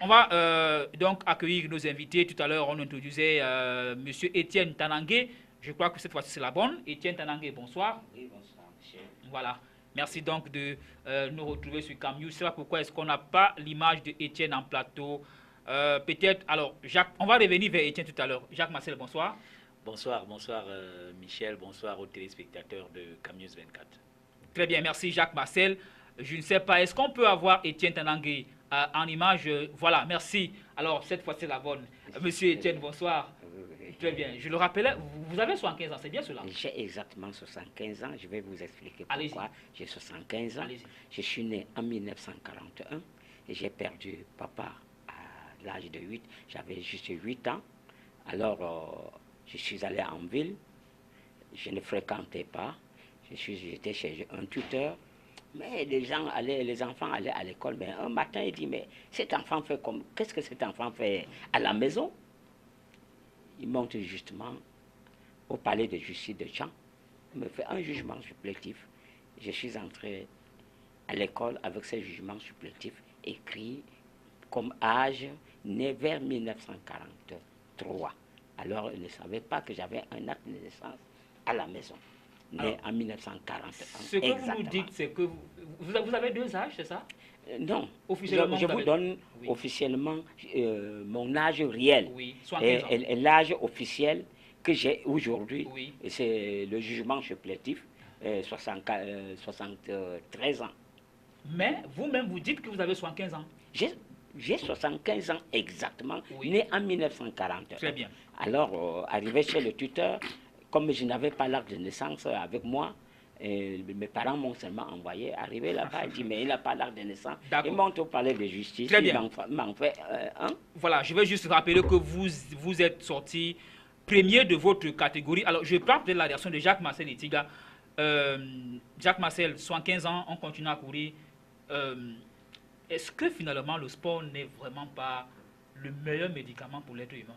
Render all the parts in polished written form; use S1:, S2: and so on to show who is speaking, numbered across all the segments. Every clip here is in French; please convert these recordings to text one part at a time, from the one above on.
S1: On va donc accueillir nos invités. Tout à l'heure, on introduisait Monsieur Étienne Tanangué. Je crois que cette fois-ci, c'est la bonne. Étienne Tanangué, bonsoir.
S2: Oui, bonsoir, Michel.
S1: Voilà. Merci donc de nous retrouver sur CamNews. C'est pourquoi est-ce qu'on n'a pas l'image de Étienne en plateau. Peut-être, alors, Jacques, on va revenir vers Étienne tout à l'heure. Jacques Marcel, bonsoir.
S2: Bonsoir, bonsoir Michel, bonsoir aux téléspectateurs de CamNews 24.
S1: Très bien, merci Jacques Marcel. Je ne sais pas, est-ce qu'on peut avoir Étienne Tanangué en image? Voilà, merci. Alors, cette fois, c'est la bonne. Monsieur Étienne, bonsoir. Très bien. Je le rappelais, vous avez 75 ans, c'est bien cela?
S3: J'ai exactement 75 ans. Je vais vous expliquer pourquoi j'ai 75 ans. Je suis né en 1941 et j'ai perdu papa à l'âge de 8. J'avais juste 8 ans. Alors, je suis allé en ville. Je ne fréquentais pas. J'étais chez un tuteur. Mais les enfants allaient à l'école. Mais un matin, il dit, mais cet enfant fait comme... Qu'est-ce que cet enfant fait à la maison? Il monte justement au palais de justice de Champ. Il me fait un jugement supplétif. Je suis entré à l'école avec ce jugement supplétif écrit comme âge né vers 1943. Alors, il ne savait pas que j'avais un acte de naissance à la maison, né en 1941.
S1: Ce que vous nous dites, c'est que vous avez 2 âges, c'est ça?
S3: Non,
S1: officiellement,
S3: je vous donne officiellement mon âge réel.
S1: Oui,
S3: et l'âge officiel que j'ai aujourd'hui,
S1: oui.
S3: C'est le jugement supplétif, 73 ans.
S1: Mais vous-même, vous dites que vous avez 75 ans.
S3: J'ai 75 ans exactement, né en 1940.
S1: Très bien.
S3: Alors, arrivé chez le tuteur, comme je n'avais pas l'acte de naissance avec moi, mes parents m'ont seulement envoyé, arrivé là-bas, il dit, mais il n'a pas l'acte de naissance. Ils montent au palais de justice,
S1: très bien.
S3: Il m'en fait un.
S1: Voilà, je vais juste rappeler que vous êtes sorti premier de votre catégorie. Alors, je parle de la réaction de Jacques Marcel et Tiga. Jacques Marcel, 75 ans, on continue à courir. Est-ce que finalement le sport n'est vraiment pas le meilleur médicament pour l'être humain?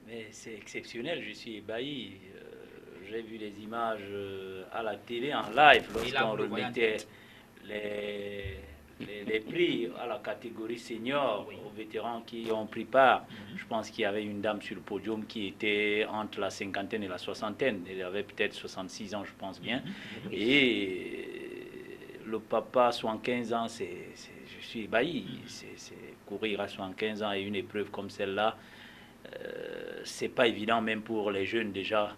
S2: Mais c'est exceptionnel, je suis ébahi. J'ai vu les images à la télé en live lorsqu'on remettait les prix à la catégorie senior aux vétérans qui ont pris part. Je pense qu'il y avait une dame sur le podium qui était entre la cinquantaine et la soixantaine. Elle avait peut-être 66 ans, je pense bien. Et le papa, 75 ans, je suis ébahi. C'est courir à 75 ans et une épreuve comme celle-là, c'est pas évident même pour les jeunes déjà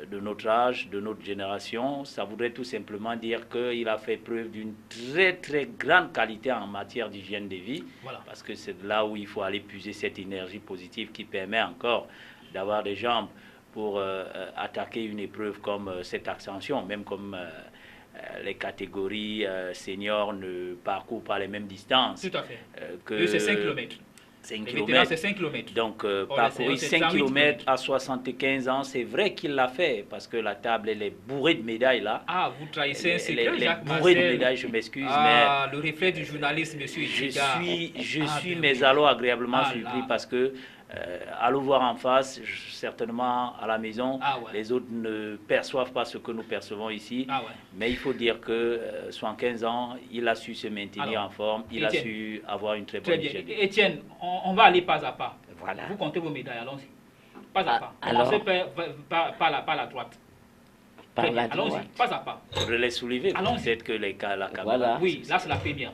S2: de notre âge, de notre génération. Ça voudrait tout simplement dire qu'il a fait preuve d'une très très grande qualité en matière d'hygiène de vie, parce que c'est là où il faut aller puiser cette énergie positive qui permet encore d'avoir des jambes pour attaquer une épreuve comme cette ascension, même comme les catégories seniors ne parcourent pas les mêmes distances.
S1: Tout à fait. C'est 5 km.
S2: 5 km.
S1: C'est 5 km.
S2: Donc, parcourir 5 km à 75 ans, c'est vrai qu'il l'a fait, parce que la table, elle est bourrée de médailles, là.
S1: Ah, vous trahissez un secret, Jacques Marcel.
S2: Bourrée de médailles, je m'excuse,
S1: mais... le reflet du journaliste, monsieur
S2: Je suis mais alors agréablement surpris, parce que, à le voir en face, certainement à la maison, les autres ne perçoivent pas ce que nous percevons ici. Mais il faut dire que, 75 ans, il a su se maintenir en forme, il a su avoir une très bonne hygiène.
S1: Étienne, on va aller pas à pas.
S3: Voilà.
S1: Vous comptez vos médailles, allons-y. Pas à pas. Commencez par la droite. Allons-y, pas à pas.
S2: Je les soulever, peut-être que la caméra...
S3: Voilà.
S1: Oui, là c'est la première.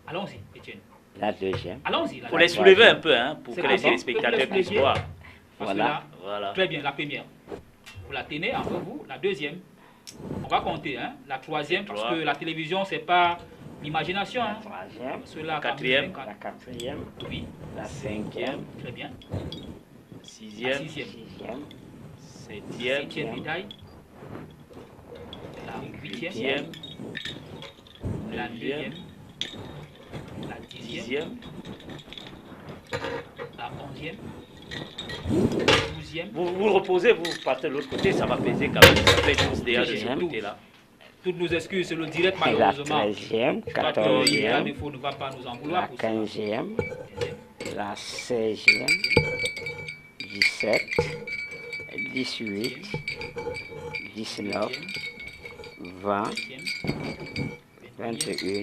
S1: Allons-y, Étienne.
S3: La deuxième.
S1: Allons-y.
S2: Il faut les soulever un peu, hein, pour que les téléspectateurs puissent voir.
S1: Voilà. Très bien, la première. Vous la tenez entre vous. La deuxième, on va compter. Hein. La troisième, parce que la télévision, c'est pas l'imagination.
S3: La troisième.
S2: La quatrième.
S3: La quatrième.
S1: Oui.
S3: La cinquième.
S1: Très bien.
S2: Sixième.
S1: Septième médaille. La huitième. La neuvième. La dixième, la 11e, 12e.
S2: Vous reposez, vous partez de l'autre côté, ça va peser quand même. Ça fait tous déjà de ce côté-là.
S1: Toutes nos excuses, c'est le direct malheureusement.
S3: La 13e, 14e,
S1: ne va pas nous en vouloir
S3: la 15e, la 16e, 17, 18, 19, 20, 21,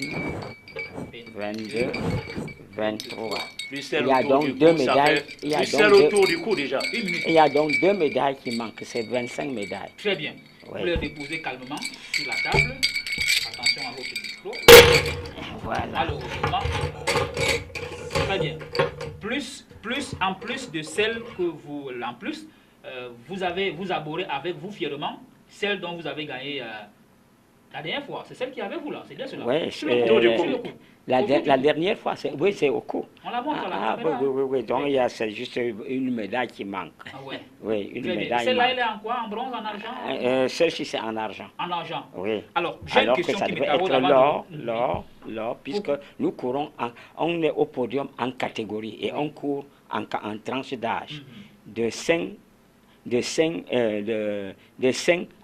S3: 22, 23.
S2: Plus celle
S3: Il y a
S2: autour
S3: donc
S2: du
S3: deux
S2: cou, ça
S3: médailles.
S2: fait plus celle autour du cou déjà.
S3: Il y a donc 2 médailles qui manquent, c'est 25 médailles.
S1: Très bien.
S3: Oui.
S1: Vous les déposez calmement sur la table. Attention à votre micro.
S3: Voilà.
S1: Malheureusement. Très bien. En plus de celle que vous... En plus, vous abordez avec vous fièrement celle dont vous avez gagné la dernière fois. C'est celle qui est avec vous là, c'est bien cela.
S3: Oui, la dernière fois, c'est au cou.
S1: On la montre à la caméra.
S3: Oui. Donc, c'est juste une médaille qui manque.
S1: Ah ouais.
S3: Oui, une médaille.
S1: Celle-là, elle est en quoi? En bronze, en argent?
S3: Celle-ci, c'est en argent.
S1: En argent.
S3: Oui.
S1: Alors, j'ai une question qui me
S3: taraude l'or, puisque nous courons, on est au podium en catégorie et on court en tranche d'âge de 5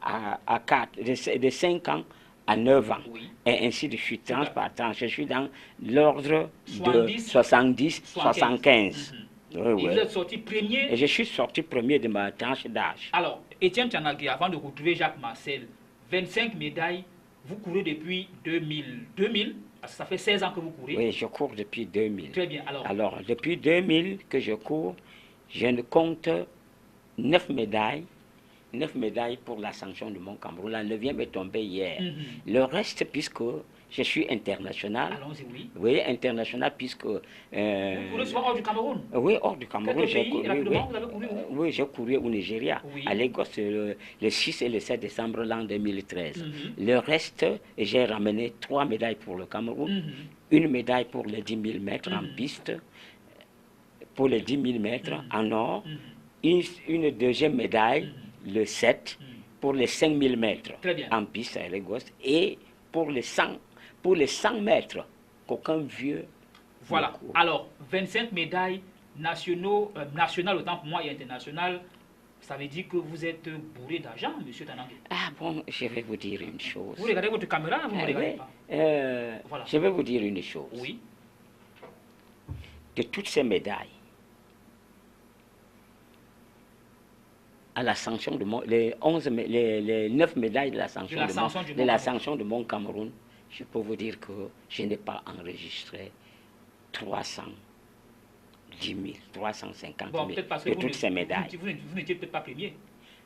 S3: à 4, de 5 ans à 9 ans, et ainsi de suite, tranche par tranche. Je suis dans l'ordre de 70-75.
S1: Et vous êtes sorti premier.
S3: Et je suis sorti premier de ma tranche d'âge.
S1: Alors, Étienne Tchanagui, avant de retrouver Jacques Marcel, 25 médailles, vous courez depuis 2000, ça fait 16 ans que vous courez.
S3: Oui, je cours depuis 2000.
S1: Très bien.
S3: Alors depuis 2000 que je cours, je ne compte 9 médailles. 9 médailles pour la sanction de mon Cameroun. La 9e est tombée hier. Le reste, puisque je suis international.
S1: Allons-y, oui.
S3: Oui, international, puisque...
S1: vous courez souvent hors du Cameroun?
S3: Oui, hors du Cameroun.
S1: Quel pays, rapidement, vous avez couru où?
S3: Oui, j'ai couru au Nigeria, à Lagos, le 6 et le 7 décembre l'an 2013. Le reste, j'ai ramené 3 médailles pour le Cameroun, une médaille pour les 10 000 mètres en piste, pour les 10 000 mètres en or, une deuxième médaille, le 7, pour les 5 000 mètres en piste à Lagos, et pour les 100 mètres qu'aucun vieux...
S1: Voilà. Alors, 25 médailles nationales autant pour moi et internationales, ça veut dire que vous êtes bourré d'argent, monsieur Tanangui.
S3: Ah bon, je vais vous dire une chose.
S1: Vous regardez votre caméra, vous ne regardez pas.
S3: Voilà. Je vais vous dire une chose.
S1: Oui.
S3: De toutes ces médailles, à la sanction de mon, les 9 médailles de la sanction de mon Cameroun, je peux vous dire que je n'ai pas enregistré 310 000, 350 000 de toutes ces médailles.
S1: Vous n'étiez peut-être pas premier.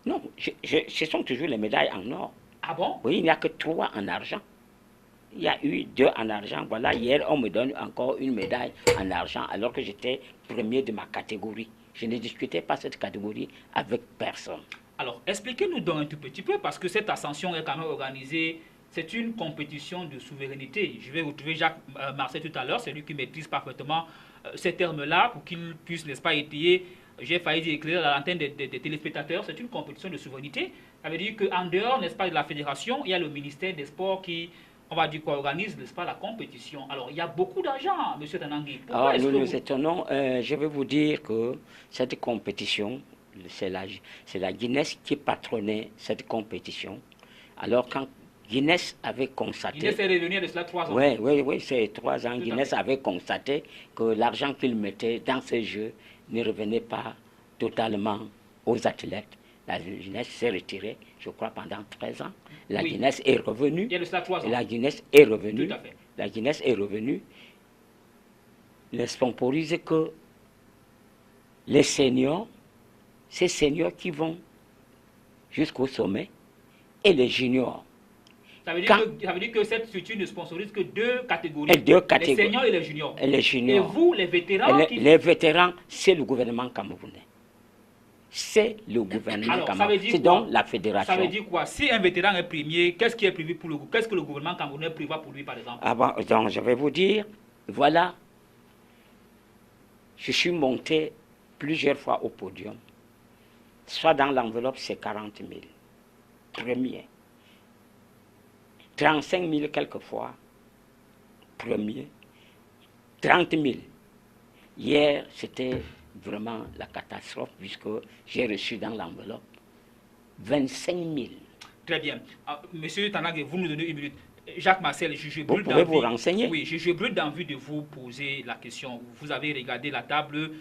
S3: Non, ce sont toujours les médailles en or.
S1: Ah bon?
S3: Oui, il n'y a que 3 en argent. Il y a eu 2 en argent. Voilà, hier, on me donne encore une médaille en argent alors que j'étais premier de ma catégorie. Je ne discutais pas cette catégorie avec personne.
S1: Alors, expliquez-nous donc un tout petit peu, parce que cette ascension est quand même organisée, c'est une compétition de souveraineté. Je vais retrouver Jacques Marcel tout à l'heure, c'est lui qui maîtrise parfaitement ces termes-là, pour qu'il puisse, n'est-ce pas, étayer, j'ai failli dire éclairer la lanterne des téléspectateurs, c'est une compétition de souveraineté. Ça veut dire qu'en dehors, n'est-ce pas, de la fédération, il y a le ministère des Sports qui, on va dire, organise, n'est-ce pas, la compétition. Alors, il y a beaucoup d'argent, M. Tanangui.
S3: Alors, nous nous étonnons. Je vais vous dire que cette compétition, c'est la Guinness qui patronnait cette compétition. Alors, quand Guinness avait constaté...
S1: Guinness est revenu de cela 3 ans.
S3: Oui, c'est 3 ans. Guinness avait constaté que l'argent qu'il mettait dans ces jeux ne revenait pas totalement aux athlètes. La Guinness s'est retirée, je crois, pendant 13 ans. La Guinness est revenue.
S1: Il y a de cela 3 ans.
S3: La Guinness est revenue.
S1: Tout à fait.
S3: La Guinness est revenue. Ne sponsorise que les seniors, ces seniors qui vont jusqu'au sommet, et les juniors.
S1: Ça veut dire que cette structure ne sponsorise que 2 catégories. Les seniors et les juniors. Et vous, les vétérans
S3: Les vétérans, c'est le gouvernement camerounais. C'est le gouvernement camerounais. C'est donc la fédération.
S1: Ça veut dire quoi? Si un vétéran est premier, qu'est-ce qui est prévu pour le gouvernement? Qu'est-ce que le gouvernement camerounais prévoit pour lui, par exemple?
S3: Ah bon, donc je vais vous dire, voilà, je suis monté plusieurs fois au podium. Soit dans l'enveloppe, c'est 40 000. Premier. 35 000 quelquefois. Premier. 30 000. Hier, c'était vraiment la catastrophe puisque j'ai reçu dans l'enveloppe 25 000.
S1: Très bien. Monsieur Tanangui, vous nous donnez une minute. Jacques Marcel, je
S3: brûle d'envie. Vous pouvez vous renseigner?
S1: Oui, je brûle d'envie de vous poser la question. Vous avez regardé la table.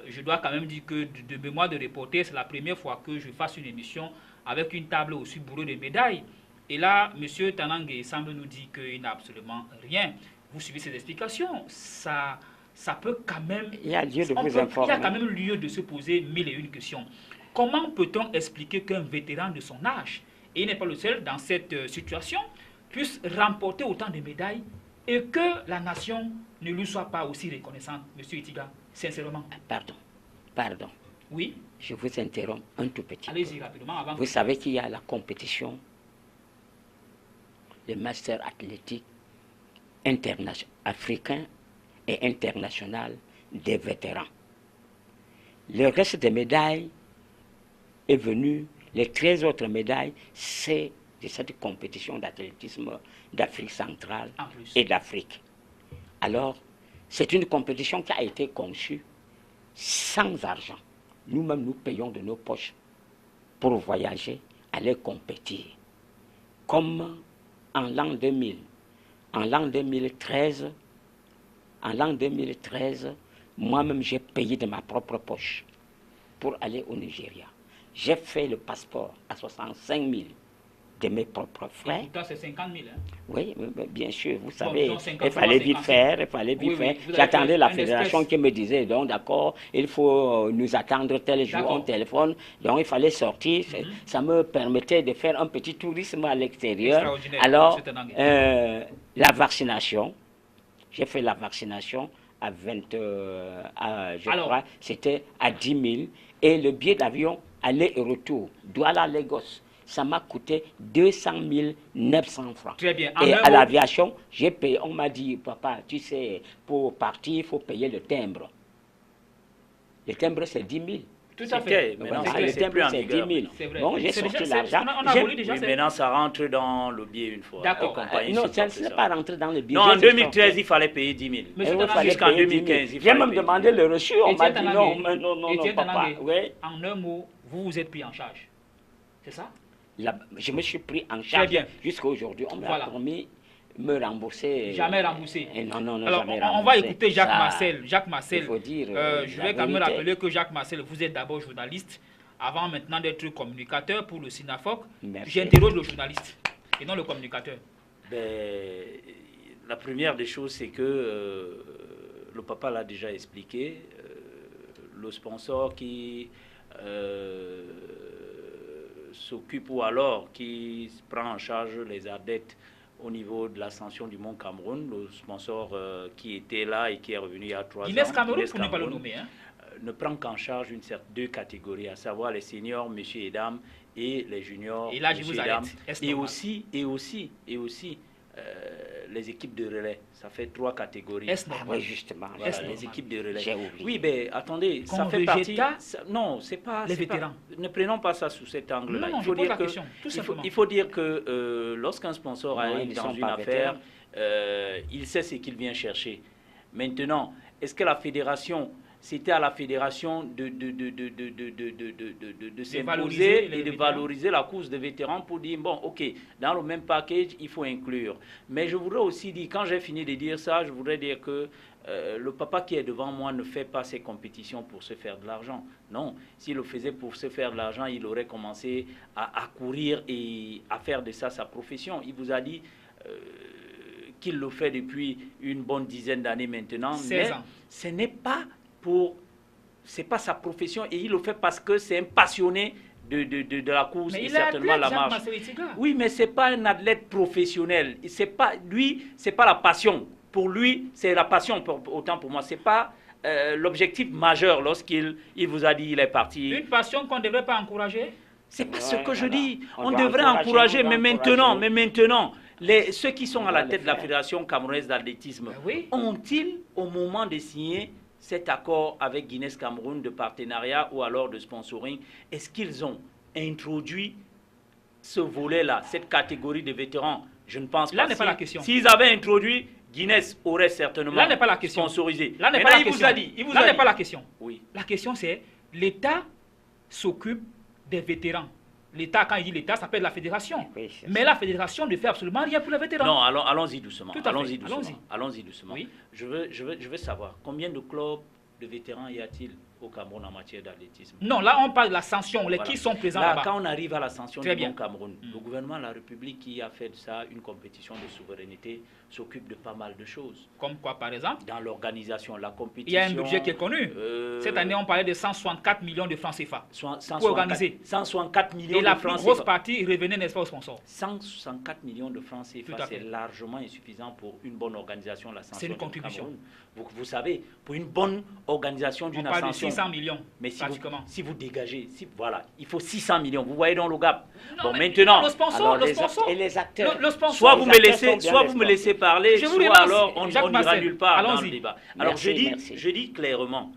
S1: Je dois quand même dire que de mémoire de reporter, c'est la première fois que je fasse une émission avec une table aussi bourrée de médailles. Et là, monsieur Tanangui semble nous dire qu'il n'a absolument rien. Vous suivez ces explications. Ça ça peut quand même...
S3: Il y a lieu de vous
S1: Il y
S3: informer.
S1: a quand même lieu de se poser 1001 questions. Comment peut-on expliquer qu'un vétéran de son âge, et il n'est pas le seul dans cette situation, puisse remporter autant de médailles et que la nation ne lui soit pas aussi reconnaissante, M. Itiga, sincèrement?
S3: Pardon.
S1: Oui.
S3: Je vous interromps un tout petit peu.
S1: Allez-y rapidement avant.
S3: Vous savez qu'il y a la compétition, le master athlétique africain et international des vétérans. Le reste des médailles est venu, les 13 autres médailles, c'est de cette compétition d'athlétisme d'Afrique centrale et d'Afrique. Alors, c'est une compétition qui a été conçue sans argent. Nous-mêmes, nous payons de nos poches pour voyager, aller compétir. Comme en l'an 2000, en l'an 2013, moi-même, j'ai payé de ma propre poche pour aller au Nigeria. J'ai fait le passeport à 65 000 de mes propres frais.
S1: Et pourtant, c'est 50 000. Hein?
S3: Oui, mais bien sûr, vous savez, il fallait vite faire, J'attendais la fédération qui me disait, donc d'accord, il faut nous attendre tel jour au téléphone. Donc il fallait sortir. Ça me permettait de faire un petit tourisme à l'extérieur. Alors, la vaccination, j'ai fait la vaccination à je crois, c'était à 10 000. Et le billet d'avion, aller et retour, Douala-Lagos, ça m'a coûté 200 900 francs.
S1: Très bien.
S3: Et à l'aviation, j'ai payé, on m'a dit, papa, tu sais, pour partir, il faut payer le timbre. Le timbre, c'est 10 000.
S1: Tout à fait.
S3: Le timbre, c'est 10 000. Bon, j'ai sorti l'argent.
S2: Maintenant, ça rentre dans le billet une fois.
S1: D'accord.
S3: Non, ça n'est pas rentré dans le billet.
S2: Non, en 2013, il fallait payer 10 000. Jusqu'en 2015,
S3: j'ai même demandé le reçu. On m'a dit non, papa.
S1: En un mot, vous vous êtes pris en charge. C'est ça?
S3: Je me suis pris en charge jusqu'à aujourd'hui. On m'a promis me rembourser.
S1: Jamais remboursé.
S3: Non,
S1: alors,
S3: jamais remboursé.
S1: On va écouter Jacques Marcel. Jacques Marcel,
S3: il faut dire,
S1: je vais quand même rappeler que Jacques Marcel, vous êtes d'abord journaliste, avant maintenant d'être communicateur pour le SINAFOC. J'interroge le journaliste et non le communicateur.
S2: La première des choses, c'est que le papa l'a déjà expliqué. Le sponsor qui s'occupe ou alors qui prend en charge les adeptes au niveau de l'ascension du Mont Cameroun, le sponsor qui était là et qui est revenu il y a 3 ans.
S1: Guinness Cameroun, pour ne pas le nommer. Hein?
S2: Ne prend qu'en charge deux catégories, à savoir les seniors, messieurs et dames, et les juniors,
S1: et là, je vous arrête.
S2: Et aussi, les équipes de relais. Ça fait 3 catégories.
S3: Oui, justement.
S2: Voilà, les équipes de relais.
S3: J'ai oublié.
S2: Oui, mais attendez, ça fait partie... non, c'est pas...
S1: Les vétérans.
S2: Ne prenons pas ça sous cet angle-là.
S1: Non, je pose la question, tout simplement.
S2: Il faut dire que lorsqu'un sponsor arrive dans une affaire, il sait ce qu'il vient chercher. Maintenant, est-ce que la fédération... C'était à la fédération de s'imposer et de valoriser la course de vétérans pour dire, bon, ok, dans le même package, il faut inclure. Mais je voudrais aussi dire, quand j'ai fini de dire ça, je voudrais dire que le papa qui est devant moi ne fait pas ses compétitions pour se faire de l'argent. Non, s'il le faisait pour se faire de l'argent, il aurait commencé à courir et à faire de ça sa profession. Il vous a dit... qu'il le fait depuis une bonne dizaine d'années maintenant.
S1: 16 ans.
S2: Ce n'est pas... c'est pas sa profession et il le fait parce que c'est un passionné de la course
S1: mais
S2: et certainement la marche. Oui, mais c'est pas un athlète professionnel. C'est pas lui, c'est pas la passion. Pour lui, c'est la passion. Autant pour moi, c'est pas l'objectif majeur lorsqu'il vous a dit il est parti.
S1: Une passion qu'on ne devrait pas encourager.
S2: C'est pas ce que je dis. On devrait encourager, mais maintenant, ceux qui sont à la tête de la Fédération camerounaise d'athlétisme, ont-ils, au moment de signer cet accord avec Guinness Cameroun de partenariat ou alors de sponsoring, est-ce qu'ils ont introduit ce volet-là, cette catégorie de vétérans? Je ne pense pas.
S1: Là n'est pas la question.
S2: S'ils avaient introduit, Guinness aurait certainement sponsorisé.
S1: Là n'est pas la question. Là n'est pas la question.
S2: Oui.
S1: La question c'est, l'État s'occupe des vétérans. L'État, quand il dit l'État, ça s'appelle la fédération. Oui, mais la fédération ne fait absolument rien pour les vétérans.
S2: Non, allons-y doucement.
S1: Allons-y doucement.
S2: Oui. Je veux savoir, combien de clubs de vétérans y a-t-il au Cameroun en matière d'athlétisme?
S1: Non, là on parle de la sanction, qui sont présents là-bas.
S2: Quand on arrive à la sanction du Cameroun, le gouvernement de la République qui a fait de ça une compétition de souveraineté s'occupe de pas mal de choses.
S1: Comme quoi par exemple?
S2: Dans l'organisation, la compétition.
S1: Il y a un budget qui est connu. Cette année on parlait de 164 millions de francs CFA pour organiser.
S2: 164 millions de francs CFA.
S1: Et la plus grosse partie revenait, n'est-ce pas, aux sponsors?
S2: 164 millions de francs CFA, c'est largement insuffisant pour une bonne organisation de la sanction.
S1: C'est une contribution.
S2: Vous savez, pour une bonne organisation d'une ascension.
S1: On parle de 600 millions,
S2: mais
S1: pratiquement.
S2: Si vous dégagez, voilà, il faut 600 millions. Vous voyez dans le gap.
S1: Non,
S2: bon, maintenant,
S1: le sponsor,
S3: et les acteurs.
S2: Soit vous me laissez parler, soit alors on n'ira nulle part dans le débat. Alors je dis clairement,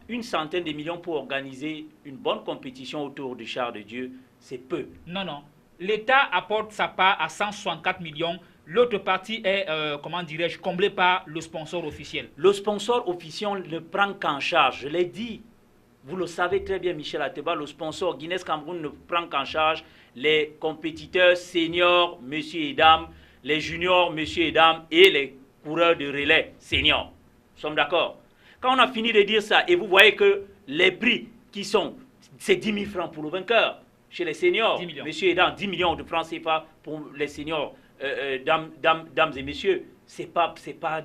S2: une centaine de millions pour organiser une bonne compétition autour du char de Dieu, c'est peu.
S1: Non. L'État apporte sa part à 164 millions. L'autre partie est, comment dirais-je, comblée par le sponsor officiel.
S2: Le sponsor officiel ne prend qu'en charge. Je l'ai dit. Vous le savez très bien, Michel Ateba, le sponsor Guinness Cameroun ne prend qu'en charge les compétiteurs seniors, messieurs et dames, les juniors, messieurs et dames, et les coureurs de relais seniors. Nous sommes d'accord? Quand on a fini de dire ça, et vous voyez que les prix qui sont, c'est 10 000 francs pour le vainqueur, chez les seniors, messieurs et dames, 10 millions de francs CFA pour les seniors, dames et messieurs, c'est pas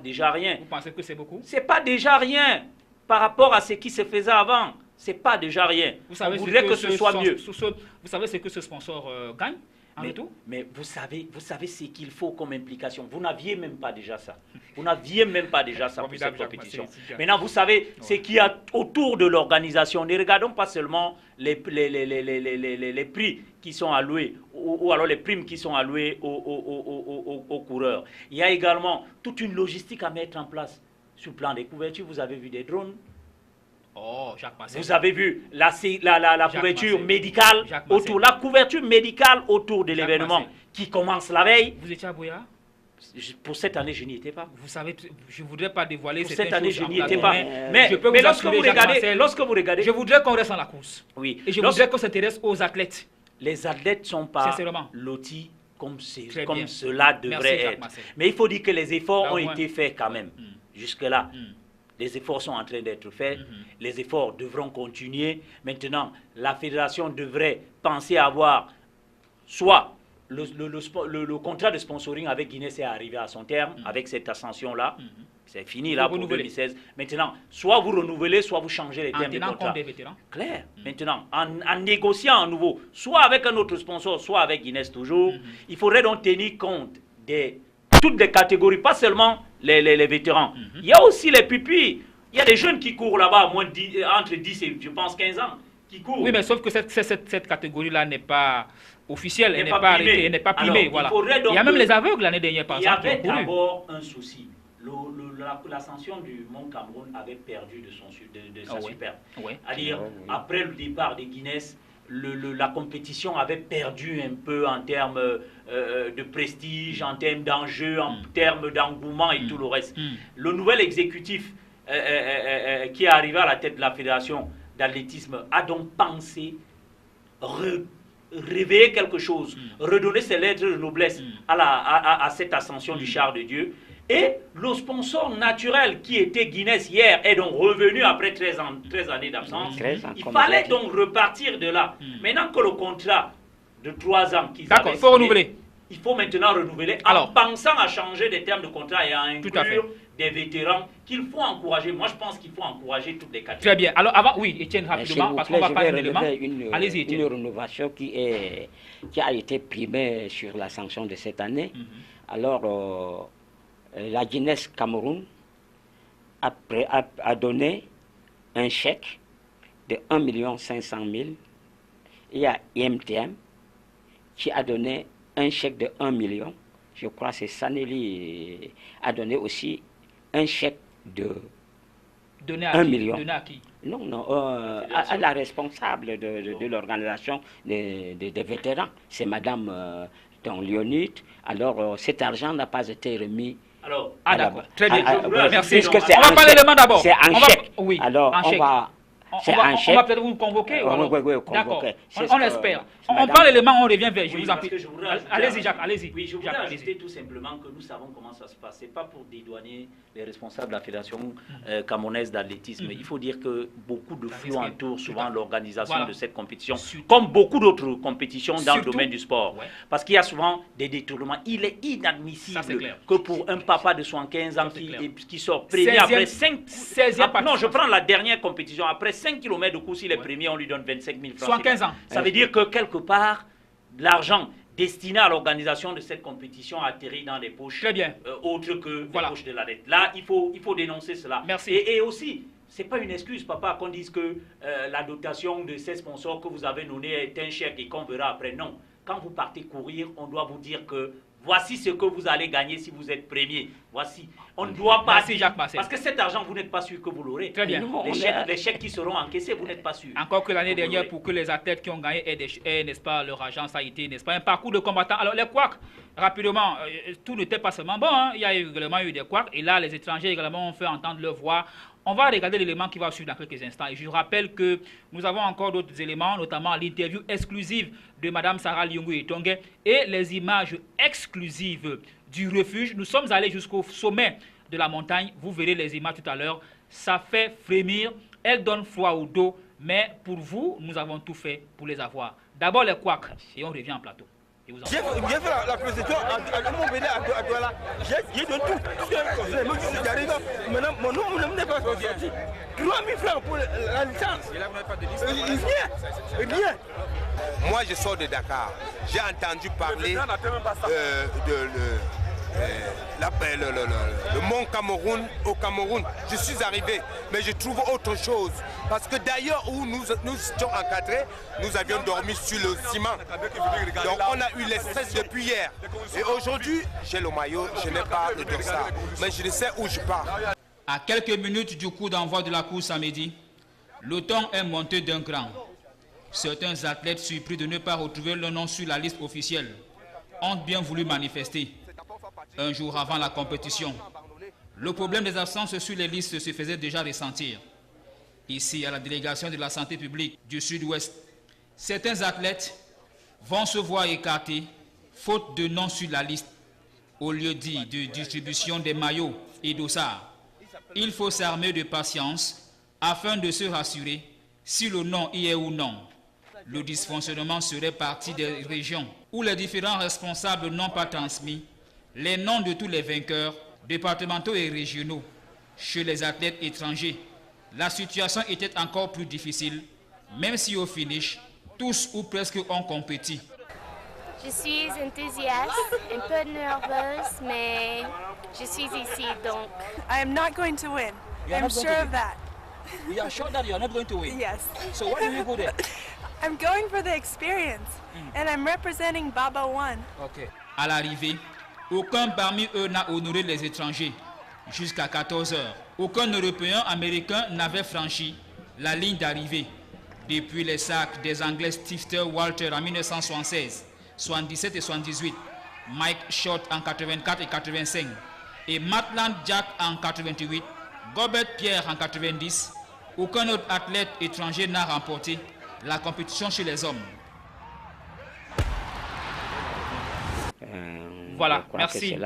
S2: déjà rien.
S1: Vous pensez que c'est beaucoup?
S2: C'est pas déjà rien par rapport à ce qui se faisait avant. C'est pas déjà rien.
S1: Vous savez,
S2: on voudrait que ce soit mieux.
S1: Vous savez ce que ce sponsor gagne en retour?
S2: Mais vous savez ce qu'il faut comme implication. Vous n'aviez même pas déjà ça. Vous n'aviez même pas déjà ça pour cette compétition. Maintenant, vous savez ce qu'il y a autour de l'organisation. Ne regardons pas seulement les prix qui sont alloués ou alors les primes qui sont allouées aux coureurs. Il y a également toute une logistique à mettre en place. Sur le plan des couvertures, vous avez vu des drones.
S1: Oh, Jacques Massel.
S2: Vous avez vu la couverture médicale autour, la couverture médicale autour de l'événement qui commence la veille.
S1: Vous étiez à Boya?
S2: Pour cette année, je n'y étais pas.
S1: Vous savez, je ne voudrais pas dévoiler
S2: cette année, je n'y étais pas.
S1: Mais
S2: lorsque vous regardez,
S1: je voudrais qu'on reste dans la course.
S2: Oui.
S1: Et je voudrais qu'on s'intéresse aux athlètes.
S2: Les athlètes ne sont pas lotis comme cela devrait être. Mais il faut dire que les efforts ont été faits quand même. Jusque-là. Les efforts sont en train d'être faits, les efforts devront continuer. Maintenant, la fédération devrait penser à avoir soit le contrat de sponsoring avec Guinness est arrivé à son terme, avec cette ascension-là. C'est fini là pour 2016. Maintenant, soit vous renouvelez, soit vous changez les termes de contrat.
S1: Des vétérans.
S2: Clair. Maintenant, en négociant à nouveau, soit avec un autre sponsor, soit avec Guinness toujours, il faudrait donc tenir compte de toutes les catégories, pas seulement les vétérans. Il y a aussi les pupilles. Il y a des jeunes qui courent là-bas, entre 10 et, je pense, 15 ans, qui courent.
S1: Oui, mais sauf que cette catégorie-là n'est pas officielle, elle n'est pas arrêtée, elle n'est pas primée. Voilà. Il y a même les aveugles l'année dernière, par exemple.
S2: Il y avait d'abord un souci. L'ascension du Mont Cameroun avait perdu de sa superbe. C'est-à-dire, après le départ des Guinness, la compétition avait perdu un peu en termes de prestige, en termes d'enjeux, en termes d'engouement et tout le reste. Le nouvel exécutif qui est arrivé à la tête de la fédération d'athlétisme a donc pensé réveiller quelque chose, redonner ses lettres de noblesse à cette ascension du char de Dieu. Et le sponsor naturel qui était Guinness hier est donc revenu après 13 années d'absence. Il fallait donc repartir de là. Maintenant que le contrat de 3 ans qu'ils avaient signé, il faut maintenant renouveler en pensant à changer des termes de contrat et à inclure des vétérans qu'il faut encourager. Moi, je pense qu'il faut encourager toutes les catégories.
S1: Très bien. Alors, avant, oui, Étienne, rapidement, parce qu'on va parler d'éléments.
S3: Allez-y, Étienne. Une rénovation qui a été primée sur la sanction de cette année. Alors, la Guinness Cameroun a donné un chèque de 1 500 000. Il y a IMTM qui a donné un chèque de 1 million. Je crois que c'est Sanelli a donné aussi un chèque de 1 million.
S1: Donné à qui?
S3: Non, à la responsable de l'organisation des vétérans. C'est Madame Don Léonide. Alors, cet argent n'a pas été remis.
S2: Alors,
S1: d'accord. Très bien.
S2: Merci.
S1: On va parler d'éléments d'abord.
S3: C'est un chèque.
S1: Oui,
S3: alors,
S1: on va peut-être vous convoquer.
S3: Oui,
S1: d'accord, on espère. On prend l'élément, on revient vers. Je vous en prie. Allez-y, Jacques, allez-y.
S2: Oui, je voudrais ajouter tout simplement que nous savons comment ça se passe. Ce n'est pas pour dédouaner les responsables de la Fédération camerounaise d'athlétisme. Il faut dire que beaucoup de flou entourent souvent l'organisation de cette compétition, comme beaucoup d'autres compétitions dans le domaine du sport. Parce qu'il y a souvent des détournements. Il est inadmissible que pour un papa de 75 ans qui sort premier après 5... Non, je prends la dernière compétition. Après 5 km de course, il est premier, on lui donne 25 000 francs.
S1: 75 ans.
S2: Ça veut dire que quelque part, l'argent destiné à l'organisation de cette compétition atterrit dans des poches autres que des poches de la dette. Là, il faut dénoncer cela.
S1: Merci.
S2: Et aussi, ce n'est pas une excuse, papa, qu'on dise que la dotation de ces sponsors que vous avez donné est un chèque et qu'on verra après. Non. Quand vous partez courir, on doit vous dire que voici ce que vous allez gagner si vous êtes premier. Voici. On ne doit pas... Parce que cet argent, vous n'êtes pas sûr que vous l'aurez.
S1: Très bien.
S2: Les chèques qui seront encaissés, vous n'êtes pas sûr.
S1: Encore que l'année dernière, pour que les athlètes qui ont gagné aient, n'est-ce pas, leur argent, ça a été, n'est-ce pas, un parcours de combattant. Alors, les couacs, rapidement, tout n'était pas seulement bon. Hein. Il y a également eu des couacs. Et là, les étrangers également ont fait entendre leur voix. On va regarder l'élément qui va suivre dans quelques instants. Et je rappelle que nous avons encore d'autres éléments, notamment l'interview exclusive de Mme Sarah Lyungu Etongue et les images exclusives du refuge. Nous sommes allés jusqu'au sommet de la montagne. Vous verrez les images tout à l'heure. Ça fait frémir. Elles donnent froid au dos. Mais pour vous, nous avons tout fait pour les avoir. D'abord les couacs. Et on revient en plateau. J'ai fait
S4: la présentation à mon béné à Douala. J'ai donné tout. Maintenant, mon nom n'est pas sorti. 3 000 francs pour la licence. Et là, vous n'avez pas de licence? Rien. Moi, je sors de Dakar. J'ai entendu parler le mont Cameroun au Cameroun. Je suis arrivé, mais je trouve autre chose. Parce que d'ailleurs où nous étions encadrés, nous avions dormi sur le ciment. Donc on a eu les stress depuis hier. Et aujourd'hui, j'ai le maillot, je n'ai pas le dossard. Mais je ne sais où je pars.
S1: À quelques minutes du coup d'envoi de la course à midi, le ton est monté d'un cran. Certains athlètes surpris de ne pas retrouver leur nom sur la liste officielle ont bien voulu manifester. Un jour avant la compétition, le problème des absences sur les listes se faisait déjà ressentir. Ici, à la délégation de la santé publique du Sud-Ouest, certains athlètes vont se voir écartés faute de nom sur la liste. Au lieu dit de distribution des maillots et dossards, il faut s'armer de patience afin de se rassurer si le nom y est ou non. Le dysfonctionnement serait parti des régions où les différents responsables n'ont pas transmis les noms de tous les vainqueurs, départementaux et régionaux. Chez les athlètes étrangers, la situation était encore plus difficile, même si au finish, tous ou presque ont compéti.
S5: Je suis enthousiaste, un peu nerveuse, mais je suis ici donc.
S6: I am not going to win. I'm sure of that.
S1: You are sure that you are not going to win?
S6: Yes.
S1: So why do you go there?
S6: I'm going for the experience, and I'm representing Baba One.
S1: Okay. À l'arrivée, aucun parmi eux n'a honoré les étrangers. Jusqu'à 14 h, aucun Européen américain n'avait franchi la ligne d'arrivée. Depuis les sacs des Anglais Stifter Walter en 1976, 77 et 78, Mike Short en 84 et 85, et Maitland Jack en 88, Gobert Pierre en 90, aucun autre athlète étranger n'a remporté la compétition chez les hommes. Voilà, merci.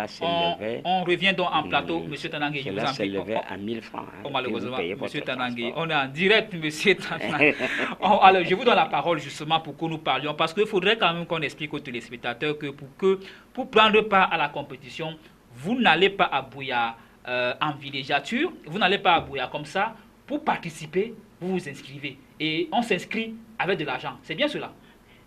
S1: On revient donc en plateau, M. Tanangui.
S3: Cela s'est levé à 1000 francs.
S1: Malheureusement, M. Tanangui, on est en direct, M. Tanangui. Alors, je vous donne la parole justement pour que nous parlions, parce qu'il faudrait quand même qu'on explique aux téléspectateurs que pour prendre part à la compétition, vous n'allez pas à Buea en villégiature, vous n'allez pas à Buea comme ça. Pour participer, vous vous inscrivez. Et on s'inscrit avec de l'argent. C'est bien cela?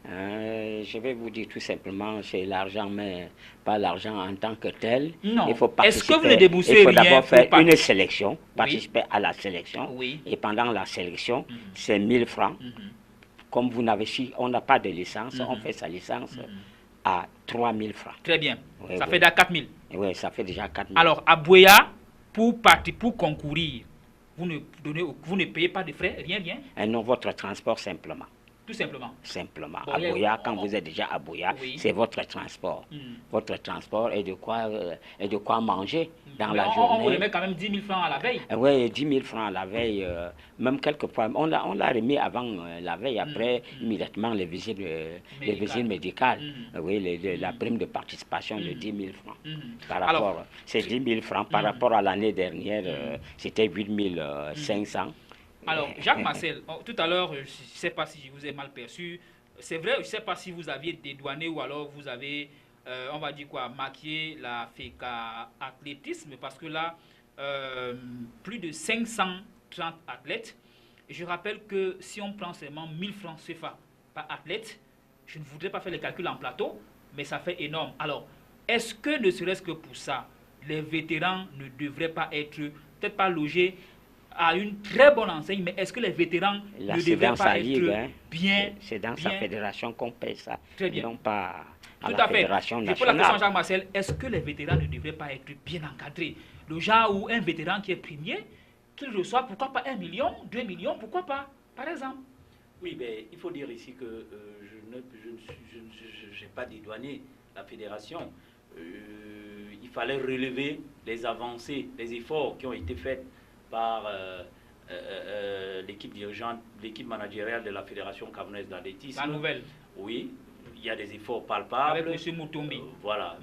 S3: Je vais vous dire tout simplement, c'est l'argent, mais pas l'argent en tant que tel.
S1: Non.
S3: Il faut participer.
S1: Est-ce que vous ne déboussez rien?
S3: Il faut d'abord faire une sélection, participer à la sélection.
S1: Oui.
S3: Et pendant la sélection, c'est 1000 francs. Comme vous n'avez si on n'a pas de licence, on fait sa licence à 3000 francs.
S1: Très bien.
S3: Oui,
S1: ça fait déjà 4000.
S3: Oui, ça fait déjà 4000.
S1: Alors, à Buea, pour concourir, vous ne payez pas de frais, rien?
S3: Non, votre transport simplement.
S1: Tout simplement.
S3: Simplement. Bon, à Buea, quand vous êtes déjà à Buea, c'est votre transport. Votre transport et de quoi manger. dans la journée.
S1: On vous remet quand même 10 000 francs à la veille.
S3: Oui, 10 000 francs à la veille, même quelquefois. On l'a remis avant la veille, après immédiatement les visites médicales. Oui, la prime de participation de 10 000 francs. Par rapport, c'est 10 000 francs par rapport à l'année dernière, c'était 8 500.
S1: Alors, Jacques Marcel, tout à l'heure, je ne sais pas si je vous ai mal perçu. C'est vrai, je ne sais pas si vous aviez dédouané ou alors vous avez, on va dire quoi, maquillé la FECA athlétisme, parce que là, plus de 530 athlètes. Et je rappelle que si on prend seulement 1000 francs CFA par athlète, je ne voudrais pas faire les calculs en plateau, mais ça fait énorme. Alors, est-ce que ne serait-ce que pour ça, les vétérans ne devraient pas être, peut-être pas logés à une très bonne enseigne, mais est-ce que les vétérans
S3: là,
S1: ne devraient pas être
S3: ligue,
S1: bien...
S3: C'est dans sa fédération qu'on paie ça,
S1: très bien.
S3: Non pas à
S1: tout
S3: la
S1: à fait.
S3: fédération nationale.
S1: Je pose la question à Jacques Marcel, est-ce que les vétérans ne devraient pas être bien encadrés? Le genre où un vétéran qui est premier, qu'il reçoit, pourquoi pas 1 million, 2 millions, pourquoi pas, par exemple?
S2: Oui, mais il faut dire ici que je n'ai pas dédouané la fédération. Il fallait relever les avancées, les efforts qui ont été faits par l'équipe dirigeante, l'équipe managériale de la Fédération camerounaise d'athlétisme.
S1: La nouvelle.
S2: Oui, il y a des efforts palpables.
S1: Avec M. Moutoumbi.
S2: Voilà.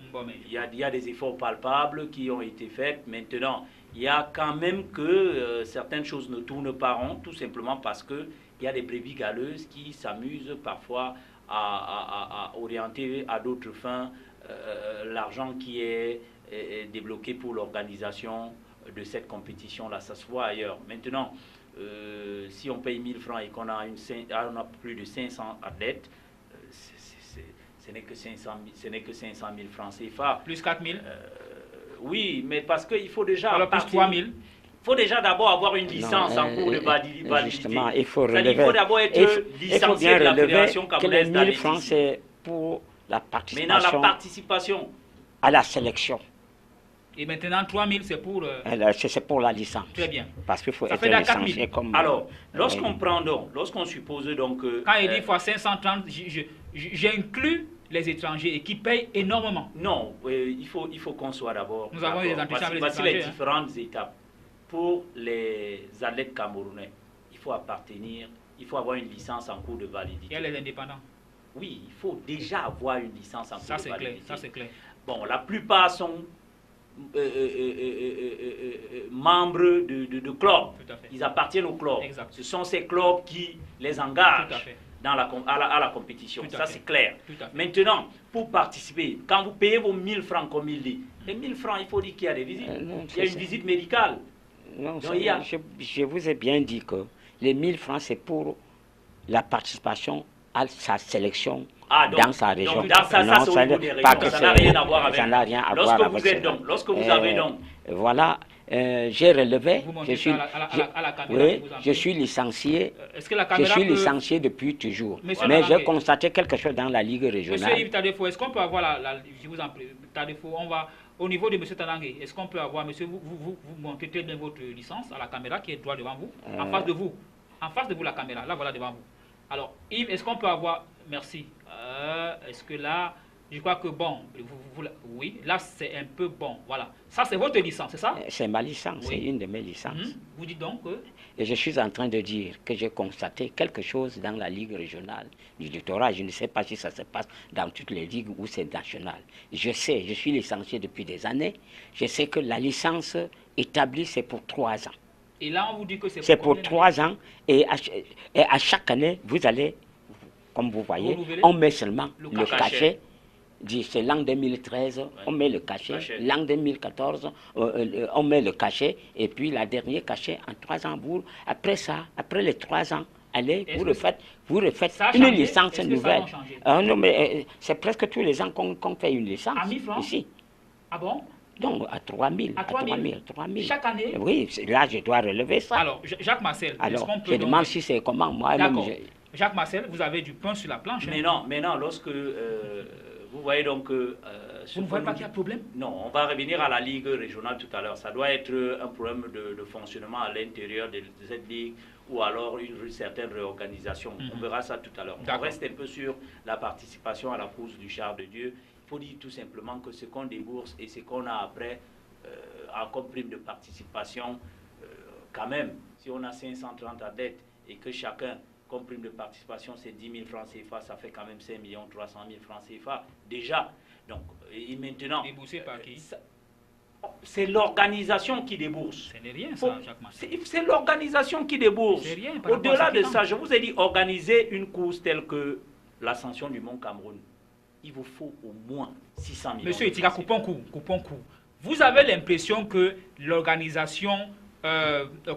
S2: Il y a des efforts palpables qui ont été faits. Maintenant, il y a quand même que certaines choses ne tournent pas rond, tout simplement parce qu'il y a des brebis galeuses qui s'amusent parfois à orienter à d'autres fins l'argent qui est débloqué pour l'organisation de cette compétition-là, ça se voit ailleurs. Maintenant, si on paye 1000 francs et qu'on a, on a plus de 500 athlètes, ce n'est que 500 000 francs CFA.
S1: Plus 4 000
S2: oui, mais parce qu'il faut déjà...
S1: Alors plus 3 000.
S2: Il faut déjà d'abord avoir une licence en cours de validité.
S3: Justement, il faut relever.
S2: Il faut d'abord être licencié de la Fédération camerounaise d'athlétisme.
S3: 1000 francs, c'est pour la participation.
S2: Maintenant, la participation
S3: à la sélection.
S1: Et maintenant, 3 000, c'est pour...
S3: C'est pour la licence.
S1: Très bien.
S3: Parce qu'il faut
S1: ça
S3: être
S1: fait
S3: licencié comme...
S2: Alors, lorsqu'on prend donc, lorsqu'on suppose donc...
S1: quand il dit fois 530, j'inclus les étrangers et qui payent énormément.
S2: Non, il faut qu'on soit d'abord...
S1: Nous avons des entretiens avec les
S2: voici
S1: étrangers.
S2: Les différentes étapes. Pour les athlètes camerounais, il faut avoir une licence en cours de validité.
S1: Il y a les indépendants.
S2: Oui, il faut déjà avoir une licence en cours de validité.
S1: Ça, c'est clair.
S2: Bon, la plupart sont membres de clubs. Ils appartiennent au club.
S1: Exact.
S2: Ce sont ces clubs qui les engagent à la compétition. Ça, c'est clair. Maintenant, pour participer, quand vous payez vos 1000 francs, comme il dit, les 1000 francs, il faut dire qu'il y a des visites. Il y a une visite médicale.
S3: Non, je vous ai bien dit que les 1000 francs, c'est pour la participation à sa sélection dans sa région.
S2: Donc, ça n'a rien à voir avec.
S3: Ça n'a rien à voir avec.
S2: Lorsque vous avez donc...
S3: Voilà, j'ai relevé. Je suis licencié. Licencié depuis toujours. Mais j'ai constaté quelque chose dans la Ligue régionale.
S1: Monsieur Yves Tadefo, est-ce qu'on peut avoir je vous en prie, Tadefo, on va... Au niveau de M. Tanangé, est-ce qu'on peut avoir, monsieur, vous montrez très bien votre licence à la caméra qui est droit devant vous, en face de vous. En face de vous, la caméra, là, voilà devant vous. Alors, Yves, est-ce qu'on peut avoir... Merci. Est-ce que là, je crois que bon, oui, là, c'est un peu bon. Voilà. Ça, c'est votre licence, c'est ça?
S3: C'est ma licence, c'est une de mes licences.
S1: Vous dites donc que...
S3: Et je suis en train de dire que j'ai constaté quelque chose dans la Ligue régionale du littoral. Je ne sais pas si ça se passe dans toutes les ligues ou c'est national. Je sais, je suis licencié depuis des années. Je sais que la licence établie, c'est pour 3 ans.
S1: Et là, on vous dit que c'est
S3: pour 3 ans. Et à chaque année, vous allez, comme vous voyez, on met seulement le cachet. C'est l'an 2013, on met le cachet. L'an 2014, on met le cachet. Et puis, la dernière cachet en 3 ans. Après ça, après les 3 ans, allez, vous refaites une licence nouvelle. Non, mais c'est presque tous les ans qu'on fait une licence.
S1: À 1000 francs
S3: ici.
S1: Ah bon?
S3: Donc, à 3 000.
S1: À 3 000. Chaque année?
S3: Oui, là, je dois relever ça.
S1: Alors, Jacques Marcel,
S3: alors, je demande si c'est comment moi-même.
S1: Jacques Marcel, vous avez du pain sur la planche.
S2: Mais non, lorsque... vous voyez donc...
S1: vous ne voyez pas qu'il y a problème?
S2: Non, on va revenir à la Ligue régionale tout à l'heure. Ça doit être un problème de fonctionnement à l'intérieur de cette Ligue ou alors une certaine réorganisation. On verra ça tout à l'heure. On reste un peu sur la participation à la course du char de Dieu. Il faut dire tout simplement que ce qu'on débourse et ce qu'on a après comme prime de participation, quand même, si on a 530 athlètes et que chacun, comme prime de participation, c'est 10 000 francs CFA, ça fait quand même 5 300 000 francs CFA, déjà. Donc, et maintenant...
S1: Déboursé par qui?
S2: C'est l'organisation qui débourse.
S1: Ce n'est rien, ça, Jacques Marcel.
S2: C'est l'organisation qui débourse. Au-delà de ça, je vous ai dit, organiser une course telle que l'ascension du Mont Cameroun, il vous faut au moins 600 millions.
S1: Monsieur Itiga, coupons court. Vous avez l'impression que l'organisation,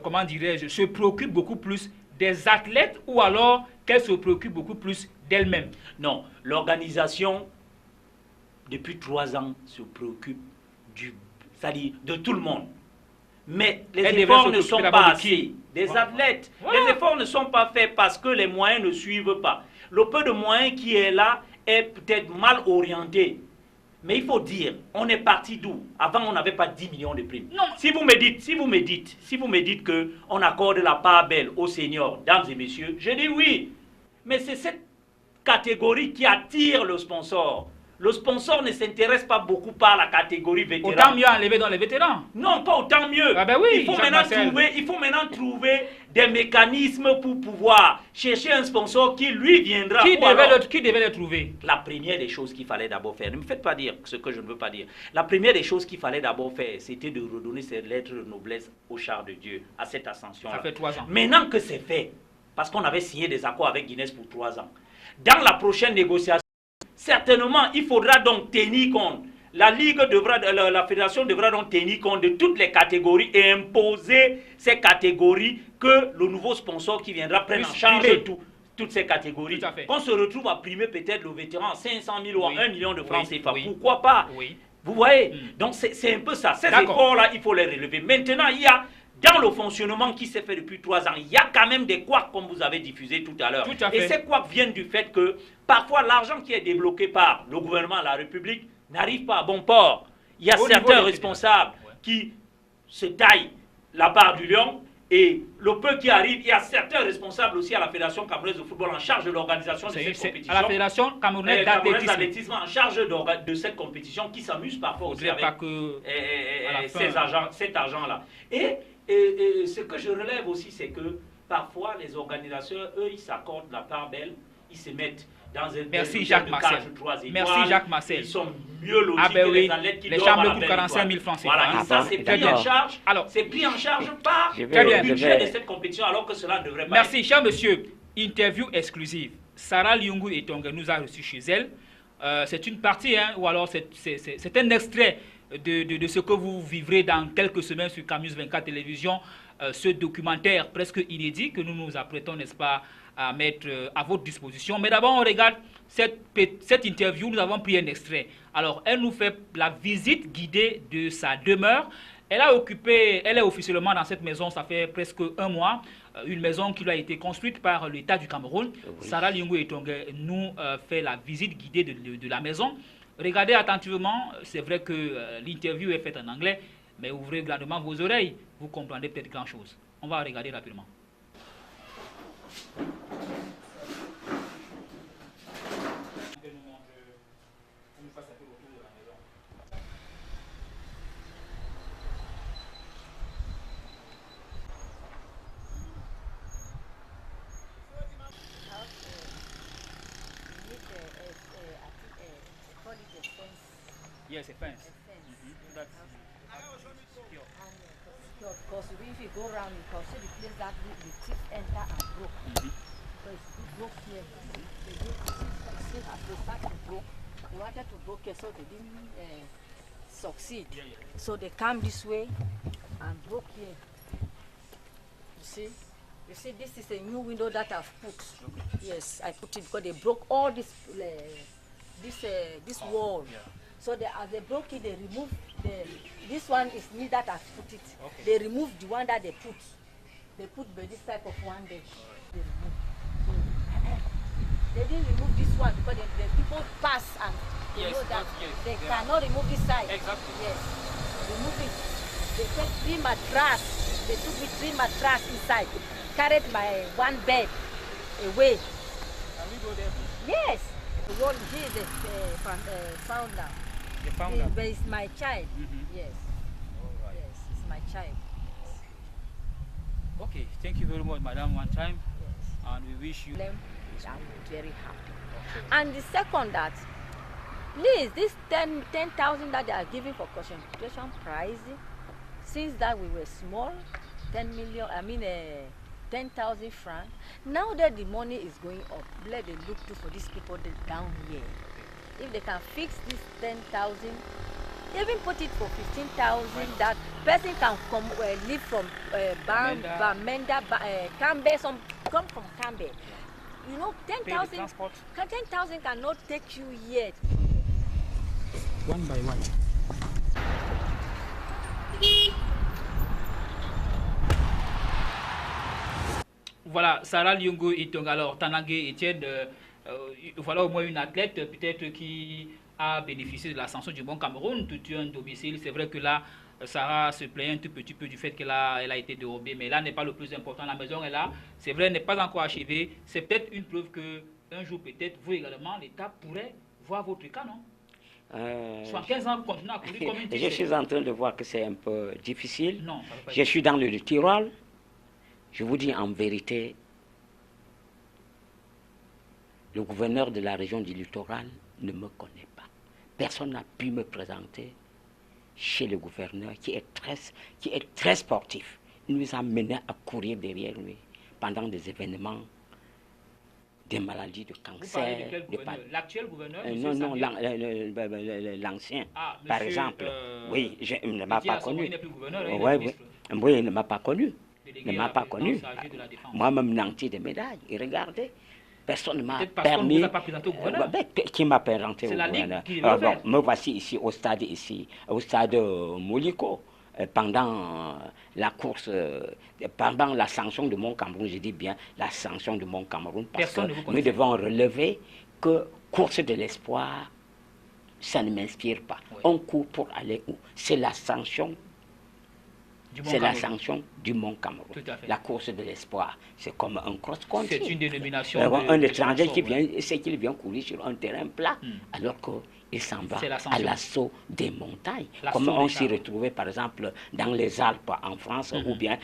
S1: comment dirais-je, se préoccupe beaucoup plus des athlètes ou alors qu'elle se préoccupe beaucoup plus d'elle-même?
S2: Non, l'organisation, depuis 3 ans, se préoccupe c'est-à-dire de tout le monde. Mais les efforts ne sont pas assez. Des athlètes, les efforts ne sont pas faits parce que les moyens ne suivent pas. Le peu de moyens qui est là est peut-être mal orienté. Mais il faut dire, on est parti d'où? Avant, on n'avait pas 10 millions de primes.
S1: Non.
S2: Si vous me dites qu'on accorde la part belle aux seniors, dames et messieurs, je dis oui. Mais c'est cette catégorie qui attire le sponsor. Le sponsor ne s'intéresse pas beaucoup par la catégorie vétéran.
S1: Autant mieux enlever dans les vétérans.
S2: Non, pas autant mieux.
S1: Ah ben oui,
S2: il faut maintenant trouver des mécanismes pour pouvoir chercher un sponsor qui lui viendra.
S1: Qui devait le trouver?
S2: La première des choses qu'il fallait d'abord faire, ne me faites pas dire ce que je ne veux pas dire. La première des choses qu'il fallait d'abord faire, c'était de redonner ces lettres de noblesse au char de Dieu, à cette ascension-là.
S1: Ça fait 3 ans.
S2: Maintenant que c'est fait, parce qu'on avait signé des accords avec Guinness pour 3 ans, dans la prochaine négociation, certainement, il faudra donc tenir compte. La fédération devra donc tenir compte de toutes les catégories et imposer ces catégories que le nouveau sponsor qui viendra prenne en charge toutes ces catégories. On se retrouve à primer peut-être le vétéran 500 000 ou 1 million de francs CFA. Pourquoi pas? Vous voyez? Donc c'est un peu ça. Ces efforts-là, il faut les relever. Maintenant, il y a dans le fonctionnement qui s'est fait depuis 3 ans, il y a quand même des couacs comme vous avez diffusé tout à l'heure. Et ces couacs viennent du fait que parfois l'argent qui est débloqué par le gouvernement, la République, n'arrive pas à bon port. Il y a certains responsables qui se taillent la part du lion et le peu qui arrive, il y a certains responsables aussi à la Fédération camerounaise de football en charge de l'organisation de cette compétition.
S1: À la Fédération camerounaise
S2: d'athlétisme en charge de cette compétition qui s'amuse parfois aussi avec cet argent-là. Et ce que je relève aussi, c'est que parfois les organisateurs, eux, ils s'accordent la part belle, ils se mettent dans un
S1: Merci Jacques Marcel. Merci Jacques Marcel.
S2: Ils sont mieux lotis que les athlètes qui doivent
S1: chambres coûtent 45 000 francs.
S2: Voilà, et ça c'est pris en charge. Alors, c'est pris en charge par le budget de cette compétition, alors que cela ne devrait pas.
S1: Merci, cher monsieur. Interview exclusive. Sarah Liungu Etongue nous a reçus chez elle. C'est une partie, ou alors c'est un extrait de ce que vous vivrez dans quelques semaines sur Camus 24 Télévision, ce documentaire presque inédit que nous nous apprêtons, n'est-ce pas, à mettre à votre disposition. Mais d'abord, on regarde cette interview. Nous avons pris un extrait. Alors, elle nous fait la visite guidée de sa demeure. Elle est officiellement dans cette maison, ça fait presque 1 mois, une maison qui lui a été construite par l'État du Cameroun. Oui. Sarah Liungu Etongue nous fait la visite guidée de la maison. Regardez attentivement, c'est vrai que l'interview est faite en anglais, mais ouvrez grandement vos oreilles, vous comprendrez peut-être grand-chose. On va regarder rapidement. Yes, a fence.
S7: Because if you go around, you can see the place that the thief enter and broke. So it's broke here. They start to broke. They wanted to broke here, so they didn't succeed. So they come this way and broke here. You see? You see, this is a new window that I've put. Yes, I put it because they broke all this wall. So as they broke it, they removed this one is me that I've put it. Okay. They removed the one that they put. They put this type of one there. They removed. So, they didn't remove this one because the people pass and they know that they cannot remove this side.
S1: Exactly.
S7: Yes. Remove it. They take 3 mattress. They took me 3 mattress inside. Carried my 1 bed away.
S1: Can we go there?
S7: Yes. The one here is the founder.
S1: The founder?
S7: But it's my child. Yes. child.
S1: Okay, thank you very much, madam, one time.
S7: Yes.
S1: And we wish you...
S7: I'm very happy. Okay. And the second that, please, this 10,000 that they are giving for concentration prize, since that we were small, 10,000 francs. Now that the money is going up, let them look to for these people down here. If they can fix this 10,000, even put it for 15,000, that person can come live from Bamenda, Cambe, come from Cambe. You know, 10,000 cannot take you yet.
S1: One by one. Voilà, Sarah Lyungo Itong. Alors, Tanangé Etienne, voilà au moins une athlète peut-être qui a bénéficié de la sanction du Bon Cameroun, tout un domicile. C'est vrai que là, Sarah se plaint un tout petit peu du fait qu'elle a été dérobée, mais là n'est pas le plus important. La maison est là, c'est vrai, elle n'est pas encore achevée. C'est peut-être une preuve que un jour, peut-être, vous également, l'État pourrait voir votre cas, non? Soit 15 ans, continuer à courir comme une
S3: je suis en train de voir que c'est un peu difficile.
S1: Non,
S3: je suis dans le Tyrol. Je vous dis en vérité, le gouverneur de la région du littoral ne me connaît pas. Personne n'a pu me présenter chez le gouverneur qui est très sportif. Il nous a menés à courir derrière lui pendant des événements, des maladies de cancer.
S1: Vous parlez de quel gouverneur? L'actuel gouverneur?
S3: Non, l'ancien, par exemple. Oui, je ne m'a pas connu. Oui, il ne m'a pas connu. Il ne m'a pas connu. Moi-même, nanti de médailles. Et regardez, personne ne m'a permis. Qui m'a présenté au gouverneur? Bon, me voici ici, au stade Mouliko. Pendant la course, pendant la sanction de Mont Cameroun, je dis bien la sanction de Mont Cameroun, parce que nous devons relever que course de l'espoir, ça ne m'inspire pas. Oui. On court pour aller où? C'est la sanction. C'est la sanction du Mont Cameroun. La course de l'espoir, c'est comme un cross-country.
S1: C'est une dénomination.
S3: Un étranger qui vient, c'est qu'il vient courir sur un terrain plat, alors qu'il s'en va à l'assaut des montagnes. Comment on s'y retrouvait, par exemple, dans les Alpes en France, ou bien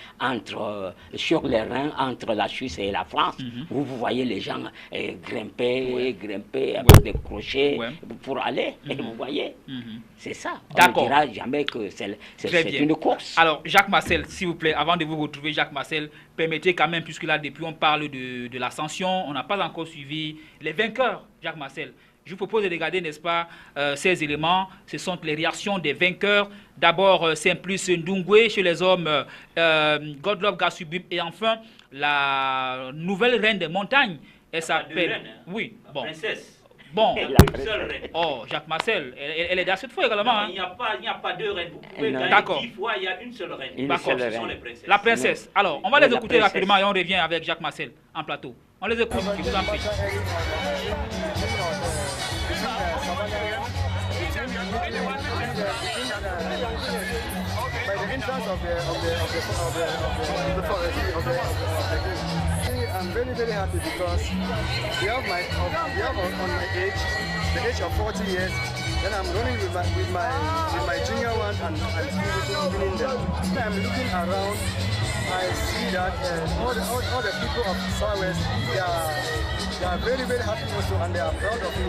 S3: sur les Rhin, entre la Suisse et la France, où vous voyez les gens grimper avec des crochets pour aller. Et vous voyez, c'est ça. On ne dira jamais que c'est une course.
S1: Alors, Jacques Marcel, s'il vous plaît, avant de vous retrouver, Jacques Marcel, permettez quand même, puisque là, depuis on parle de l'ascension, on n'a pas encore suivi les vainqueurs, Jacques Marcel. Je vous propose de regarder, n'est-ce pas, ces éléments. Ce sont les réactions des vainqueurs. D'abord, Simplice Ndungwe chez les hommes, Godlove Gassubib, et enfin, la nouvelle reine des montagnes. Elle s'appelle... Oui, bon.
S2: Princesse.
S1: Bon,
S2: oh,
S1: Jacques Marcel, elle est dans cette fois également.
S2: Non, il n'y a pas deux reines. Vous pouvez gagner 10 fois, il y a une seule reine.
S1: D'accord,
S2: ce sont les princesses.
S1: La princesse. Alors, on va les écouter rapidement et on revient avec Jacques Marcel en plateau. On les écoute, je vous en prie.
S8: I'm very, very happy because we have on my age, the age of 40 years, then I'm running with my junior one and I'm winning them. I'm looking around, I see that all the people of Southwest, they are very, very happy also, and they are proud of me.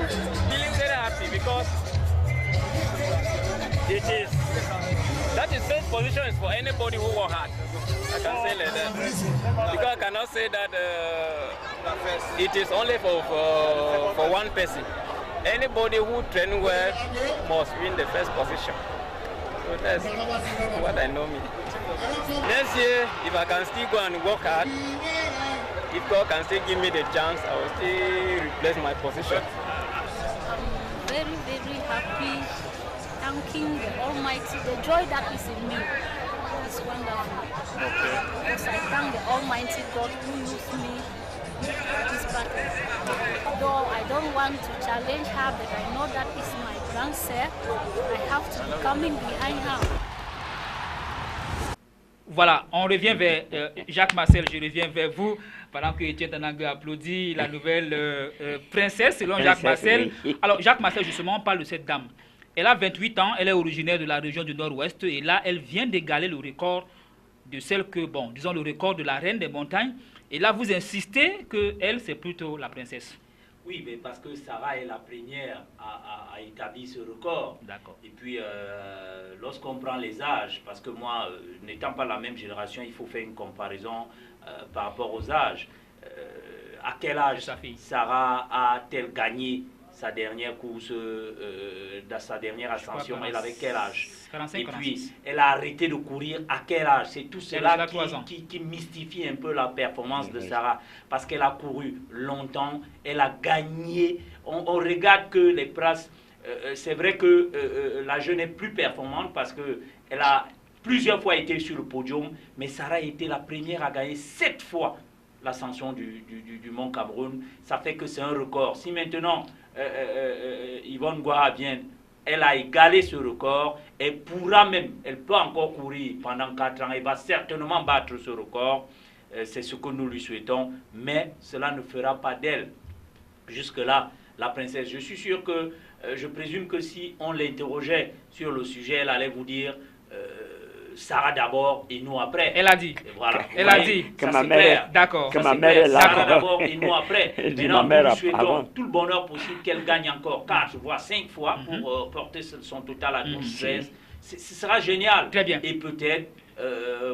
S9: Feeling very happy because that is first position is for anybody who work hard. I can say like that. Because I cannot say that it is only for one person. Anybody who train well must win the first position. So that's what I know me. Next year, if I can still go and work hard, if God can still give me the chance, I will still replace my position.
S10: I'm very, very happy, thanking the Almighty. The joy that is in me is wonderful.
S1: Okay.
S10: Because I thank the Almighty God who used me for this battle. Though I don't want to challenge her, but I know that is my grandsir. I have to be coming behind her.
S1: Voilà, on revient vers Jacques Marcel, je reviens vers vous, pendant que Etienne Tanangé applaudit la nouvelle princesse, selon Jacques Marcel. Oui. Alors, Jacques Marcel, justement, on parle de cette dame. Elle a 28 ans, elle est originaire de la région du Nord-Ouest et là, elle vient d'égaler le record de celle que, bon, disons le record de la reine des montagnes. Et là, vous insistez qu'elle, c'est plutôt la princesse.
S2: Oui, mais parce que Sarah est la première à établir ce record.
S1: D'accord.
S2: Et puis, lorsqu'on prend les âges, parce que moi, n'étant pas la même génération, il faut faire une comparaison par rapport aux âges. À quel âge Sarah a-t-elle gagné sa dernière course, dans sa dernière ascension? Elle avait quel âge?
S1: 45,
S2: et puis,
S1: 46.
S2: elle a arrêté de courir à quel âge? C'est tout cela qui mystifie un peu la performance de Sarah. Parce qu'elle a couru longtemps, elle a gagné. On regarde que les places... c'est vrai que la jeune est plus performante parce qu'elle a plusieurs fois été sur le podium, mais Sarah a été la première à gagner 7 fois l'ascension du Mont Cameroun. Ça fait que c'est un record. Si maintenant Yvonne Goiha vient, elle a égalé ce record, elle peut encore courir pendant 4 ans, elle va certainement battre ce record, c'est ce que nous lui souhaitons, mais cela ne fera pas d'elle, jusque-là, la princesse. Je suis sûr que, je présume que si on l'interrogeait sur le sujet, elle allait vous dire... Sarah d'abord et nous après.
S1: Elle a dit.
S2: Et voilà.
S1: Elle a dit.
S3: Que ma mère,
S1: d'accord.
S3: Que ma mère est là.
S2: Sarah d'abord et nous après. Maintenant, nous lui souhaitons
S3: avant.
S2: tout le bonheur possible qu'elle gagne encore 4 voire 5 fois pour porter son total à 12-13. Ce sera génial.
S1: Très bien.
S2: Et peut-être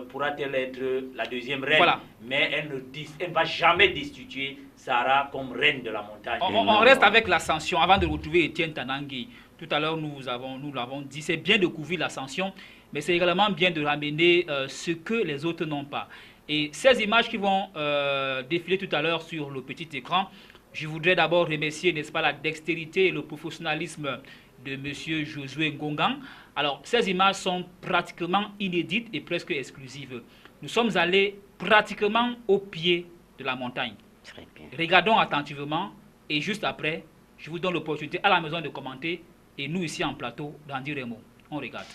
S2: pourra-t-elle être la deuxième reine.
S1: Voilà.
S2: Mais elle ne va jamais destituer Sarah comme reine de la montagne.
S1: On reste avec l'ascension avant de retrouver Etienne Tanangui. Tout à l'heure, nous l'avons dit, c'est bien de couvrir l'ascension, mais c'est également bien de ramener ce que les autres n'ont pas. Et ces images qui vont défiler tout à l'heure sur le petit écran, je voudrais d'abord remercier, n'est-ce pas, la dextérité et le professionnalisme de M. Josué Ngongan. Alors, ces images sont pratiquement inédites et presque exclusives. Nous sommes allés pratiquement au pied de la montagne.
S3: Très bien.
S1: Regardons attentivement et juste après, je vous donne l'opportunité à la maison de commenter et nous ici en plateau d'en dire un mot. On regarde.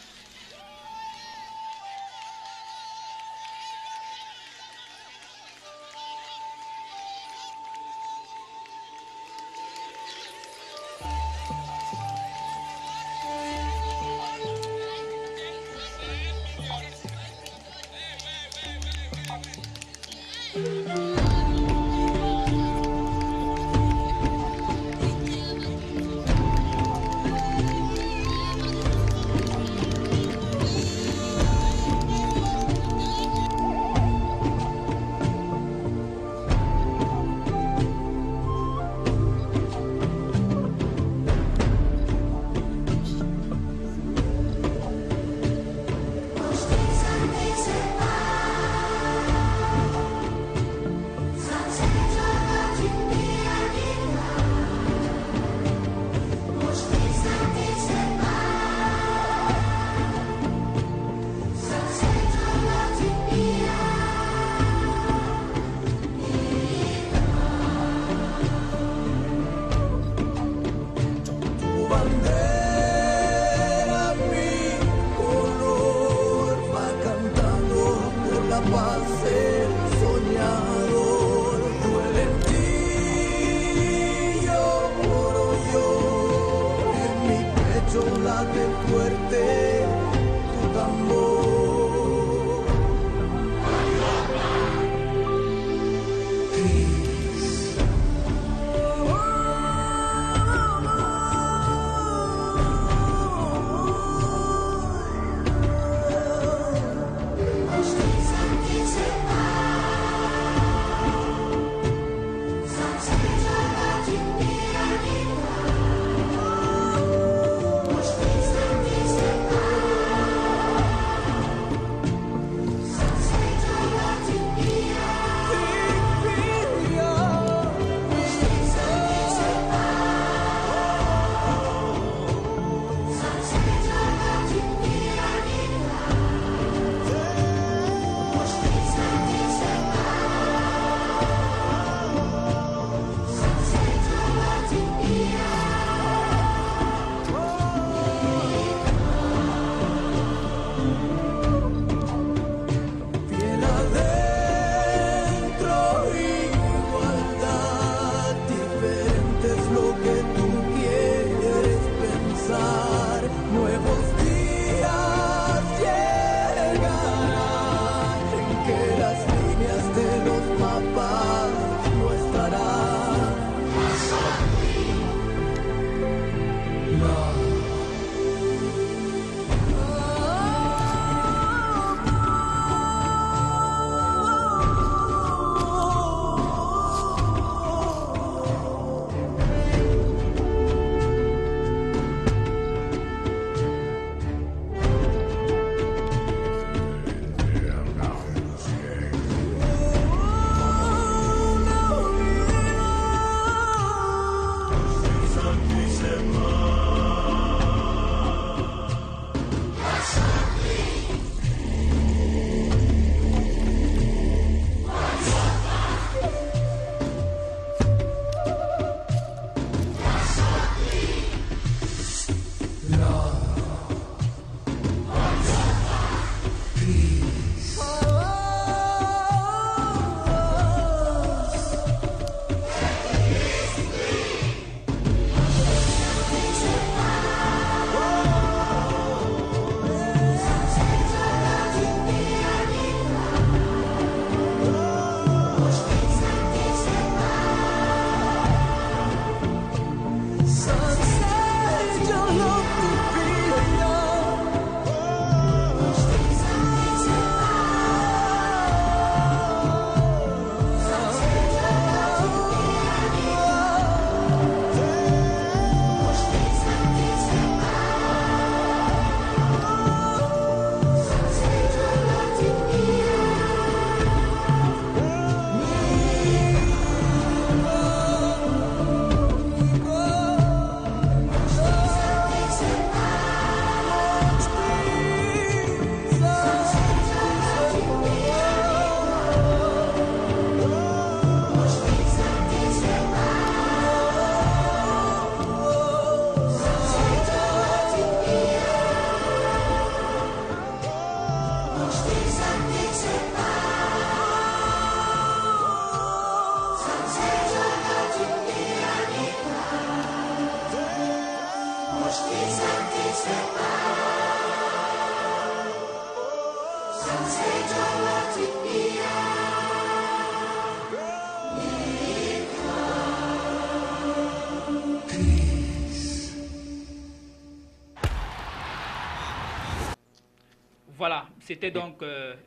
S1: Voilà, c'était donc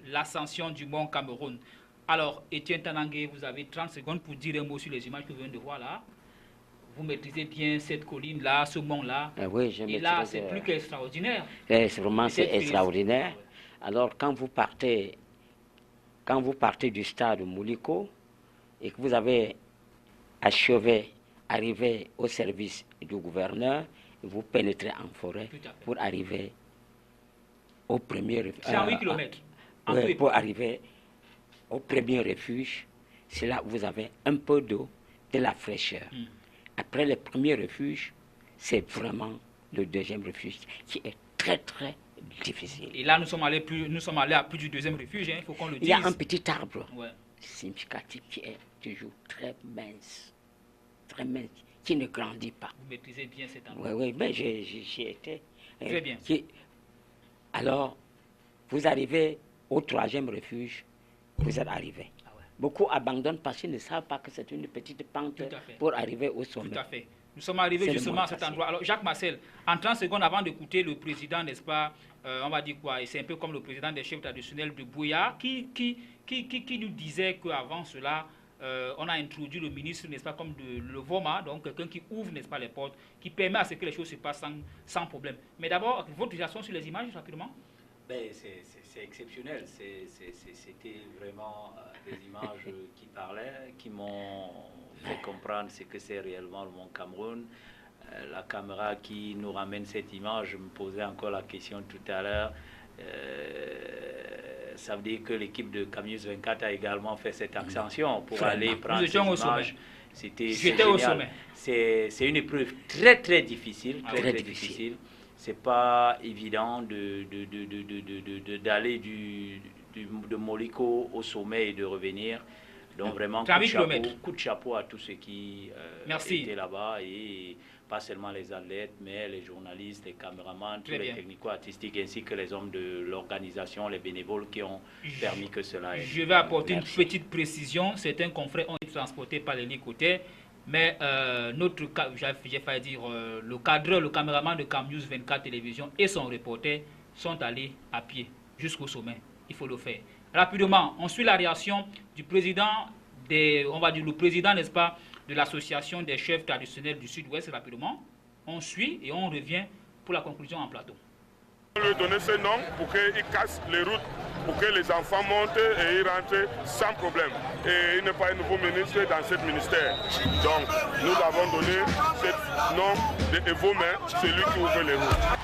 S1: l'ascension du Mont Cameroun. Alors, Etienne Tanangué, vous avez 30 secondes pour dire un mot sur les images que vous venez de voir là. Vous maîtrisez bien cette colline-là, ce mont-là.
S3: Oui, je maîtrise.
S1: Et là, c'est plus qu'extraordinaire.
S3: C'est vraiment extraordinaire. Alors, quand vous partez du stade Mouliko et que vous avez arrivé au service du gouverneur, vous pénétrez en forêt pour arriver au premier refuge.
S1: C'est à 8 km.
S3: Pour arriver au premier refuge, c'est là où vous avez un peu d'eau, de la fraîcheur. Après le premier refuge, c'est vraiment le deuxième refuge qui est très très difficile.
S1: Et là, nous sommes allés à plus du deuxième refuge, hein, il faut qu'on le dise.
S3: Il y a un petit arbre significatif qui est toujours très mince, qui ne grandit pas.
S1: Vous maîtrisez bien cet endroit.
S3: Oui, mais j'y étais.
S1: Très bien.
S3: Alors, vous arrivez au troisième refuge, vous êtes arrivé. Beaucoup abandonnent parce qu'ils ne savent pas que c'est une petite pente pour arriver au sommet.
S1: Tout à fait. Nous sommes arrivés justement à cet endroit. Alors, Jacques Marcel, en 30 secondes avant d'écouter le président, n'est-ce pas, on va dire quoi, et c'est un peu comme le président des chefs traditionnels de Bouya, qui nous disait qu'avant cela, on a introduit le ministre, n'est-ce pas, comme le VOMA, donc quelqu'un qui ouvre, n'est-ce pas, les portes, qui permet à ce que les choses se passent sans problème. Mais d'abord, votre réaction sur les images, rapidement?
S2: C'est exceptionnel. C'était vraiment des images qui parlaient, qui m'ont fait comprendre ce que c'est réellement le Mont Cameroun. La caméra qui nous ramène cette image, je me posais encore la question tout à l'heure. Ça veut dire que l'équipe de Camuse 24 a également fait cette ascension pour aller prendre ces images.
S1: J'étais au sommet.
S2: C'est une épreuve très très difficile, très difficile. C'est pas évident d'aller de Moliko au sommet et de revenir. Donc vraiment, coup de chapeau à tous ceux qui étaient là-bas, et pas seulement les athlètes, mais les journalistes, les caméramans, tous les technico-artistiques, ainsi que les hommes de l'organisation, les bénévoles qui ont permis que cela ait.
S1: Je vais apporter une petite précision. Certains confrères ont été transportés par l'hélicoptère. Mais j'ai failli dire, le cadreur, le caméraman de Camuse 24 Télévision et son reporter sont allés à pied jusqu'au sommet. Il faut le faire. Rapidement, on suit la réaction du président, on va dire le président, n'est-ce pas, de l'association des chefs traditionnels du Sud-Ouest. Rapidement, on suit et on revient pour la conclusion en plateau.
S11: On lui donner ce nom pour qu'il casse les routes, pour que les enfants montent et ils rentrent sans problème. Et il n'est pas un nouveau ministre dans ce ministère. Donc, nous avons donné ce nom de Evomé, celui qui ouvre les routes.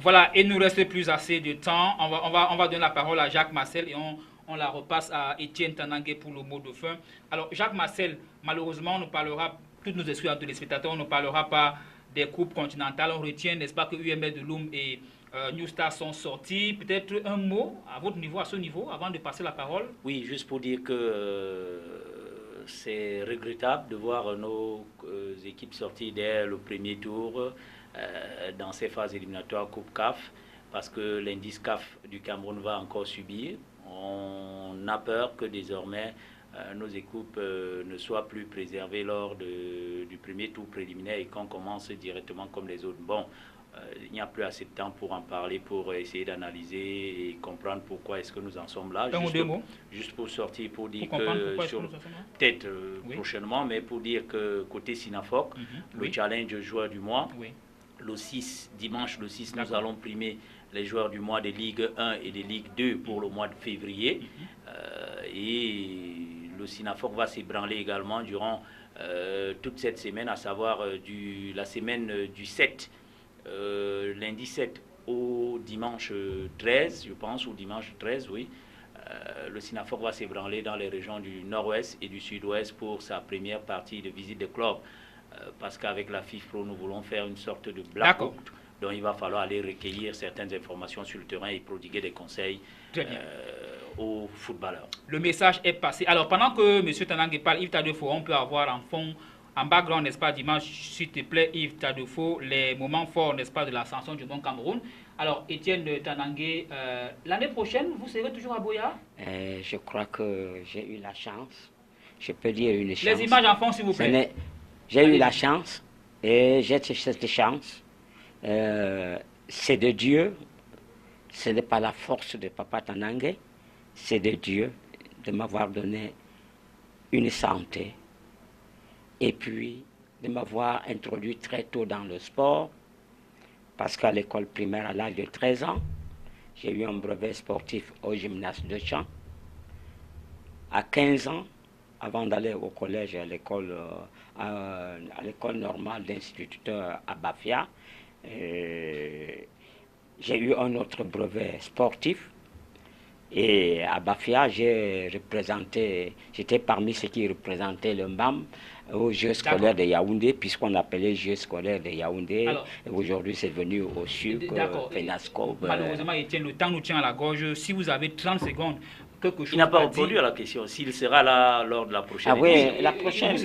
S1: Voilà, il ne nous reste plus assez de temps. On va donner la parole à Jacques Marcel et on la repasse à Etienne Tanangué pour le mot de fin. Alors, Jacques Marcel, malheureusement, on ne parlera, toutes nos excuses à tous les spectateurs, on ne parlera pas des coupes continentales. On retient, n'est-ce pas, que UML de Loum et New Star sont sortis. Peut-être un mot à votre niveau, à ce niveau, avant de passer la parole.
S2: Oui, juste pour dire que c'est regrettable de voir nos équipes sorties dès le premier tour dans ces phases éliminatoires Coupe CAF, parce que l'indice CAF du Cameroun va encore subir. On a peur que désormais nos équipes ne soient plus préservées lors du premier tour préliminaire et qu'on commence directement comme les autres. Bon, il n'y a plus assez de temps pour en parler, pour essayer d'analyser et comprendre pourquoi est-ce que nous en sommes là. Juste pour sortir, pour dire que, peut-être prochainement, mais pour dire que côté Sinafoc, le challenge joueur du mois, le 6, dimanche le 6, nous allons primer les joueurs du mois des Ligue 1 et des Ligue 2 pour le mois de février. Et le Sinafoc va s'ébranler également durant toute cette semaine, à savoir la semaine du 7, lundi 7 au dimanche 13, je pense, ou dimanche 13, oui. Le Sinafoc va s'ébranler dans les régions du nord-ouest et du sud-ouest pour sa première partie de visite de club. Parce qu'avec la FIFPro, nous voulons faire une sorte de blackout. Donc il va falloir aller recueillir certaines informations sur le terrain et prodiguer des conseils aux footballeurs.
S1: Le message est passé. Alors pendant que M. Tanangué parle, Yves Tadefo, on peut avoir en background, n'est-ce pas, dimanche, s'il te plaît, Yves Tadefo, les moments forts, n'est-ce pas, de l'ascension du Bon Cameroun. Alors, Étienne Tanangué, l'année prochaine, vous serez toujours à Boya?
S3: Je crois que j'ai eu la chance. Je peux dire une chance.
S1: Les images en fond, s'il vous plaît.
S3: J'ai eu la chance et j'ai cette chance. C'est de Dieu. Ce n'est pas la force de Papa Tanangué. C'est de Dieu de m'avoir donné une santé et puis de m'avoir introduit très tôt dans le sport. Parce qu'à l'école primaire, à l'âge de 13 ans, j'ai eu un brevet sportif au gymnase de Champ. À 15 ans, avant d'aller au collège, à l'école normale d'instituteur à Bafia, j'ai eu un autre brevet sportif. Et à Bafia, j'étais parmi ceux qui représentaient le MBAM aux Jeux scolaires de Yaoundé, puisqu'on appelait Jeux scolaires de Yaoundé. Aujourd'hui, c'est venu au SUC, FENASCO.
S1: Malheureusement, Étienne, le temps nous tient à la gorge. Si vous avez 30 secondes, quelque chose.
S2: Il n'a pas répondu à la question. S'il sera là lors de la prochaine
S3: émission. La prochaine.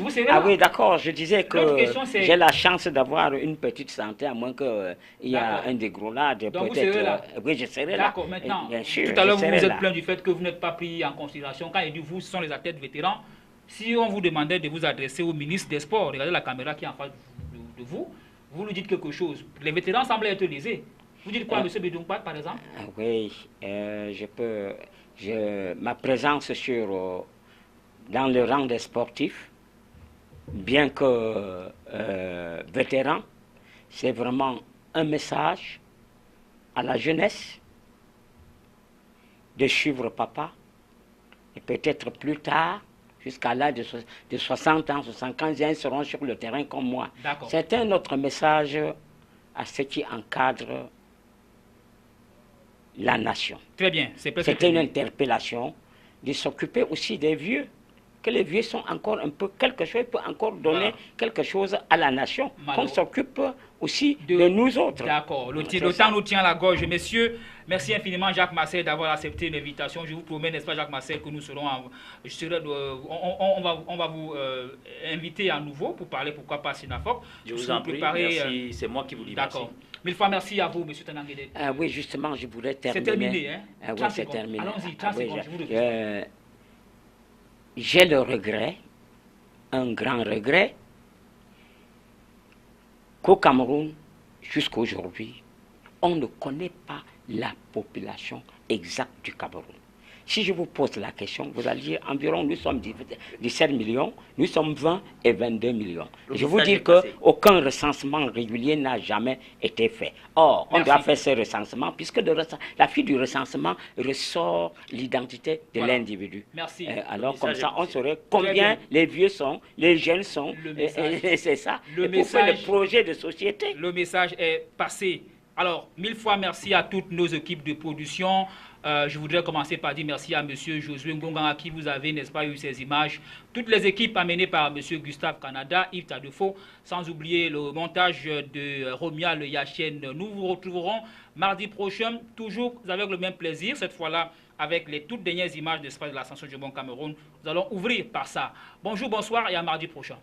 S3: Oui, d'accord. Je disais que j'ai la chance d'avoir une petite santé, à moins qu'il y ait un dégrenage.
S1: Donc vous serez là.
S3: Oui, je serai là.
S1: D'accord, maintenant.
S3: Bien sûr,
S1: tout à l'heure, vous vous êtes plaint du fait que vous n'êtes pas pris en considération. Quand il dit vous, ce sont les athlètes vétérans. Si on vous demandait de vous adresser au ministre des Sports, regardez la caméra qui est en face de vous, vous lui dites quelque chose. Les vétérans semblent être lésés. Vous dites quoi, M. Bédoumpat, par exemple?
S3: Oui, ma présence dans le rang des sportifs, bien que vétéran, c'est vraiment un message à la jeunesse de suivre papa et peut-être plus tard, jusqu'à l'âge de 60 ans, 75 ans, ils seront sur le terrain comme moi. C'est un autre message à ceux qui encadrent la nation.
S1: Très bien.
S3: C'était une interpellation de s'occuper aussi des vieux, que les vieux sont encore un peu quelque chose, peut encore donner quelque chose à la nation, qu'on s'occupe aussi de nous autres.
S1: D'accord. Le temps nous tient à la gorge. Messieurs, merci infiniment Jacques Marcel d'avoir accepté l'invitation. Je vous promets, n'est-ce pas Jacques Marcel, que nous serons, on va vous inviter à nouveau pour parler, pourquoi pas, Sinafop.
S2: Je vous en prie, merci, c'est moi qui vous dis merci.
S1: D'accord. Mille fois merci à vous, M. Tanangué.
S3: Oui, justement, je voudrais terminer.
S1: C'est terminé, hein?
S3: Oui, c'est terminé.
S1: Allons-y, 30 secondes, je vous le dis.
S3: J'ai le regret, un grand regret, qu'au Cameroun, jusqu'à aujourd'hui, on ne connaît pas la population exacte du Cameroun. Si je vous pose la question, vous allez dire environ, nous sommes 17 millions, nous sommes 20 et 22 millions. Je vous dis qu'aucun recensement régulier n'a jamais été fait. Or, on doit faire ce recensement, puisque la fille du recensement ressort l'identité de l'individu.
S1: Merci.
S3: Alors, comme ça, on saurait combien les vieux sont, les jeunes sont, c'est ça.
S1: Le
S3: projet de société.
S1: Le message est passé. Alors, mille fois merci à toutes nos équipes de production. Je voudrais commencer par dire merci à M. Josué Ngonga, à qui vous avez, n'est-ce pas, eu ces images. Toutes les équipes amenées par M. Gustave Canada, Yves Tadefo, sans oublier le montage de Romia Le Yachien. Nous vous retrouverons mardi prochain, toujours avec le même plaisir, cette fois-là avec les toutes dernières images, n'est-ce pas, de l'ascension du Bon Cameroun. Nous allons ouvrir par ça. Bonjour, bonsoir et à mardi prochain.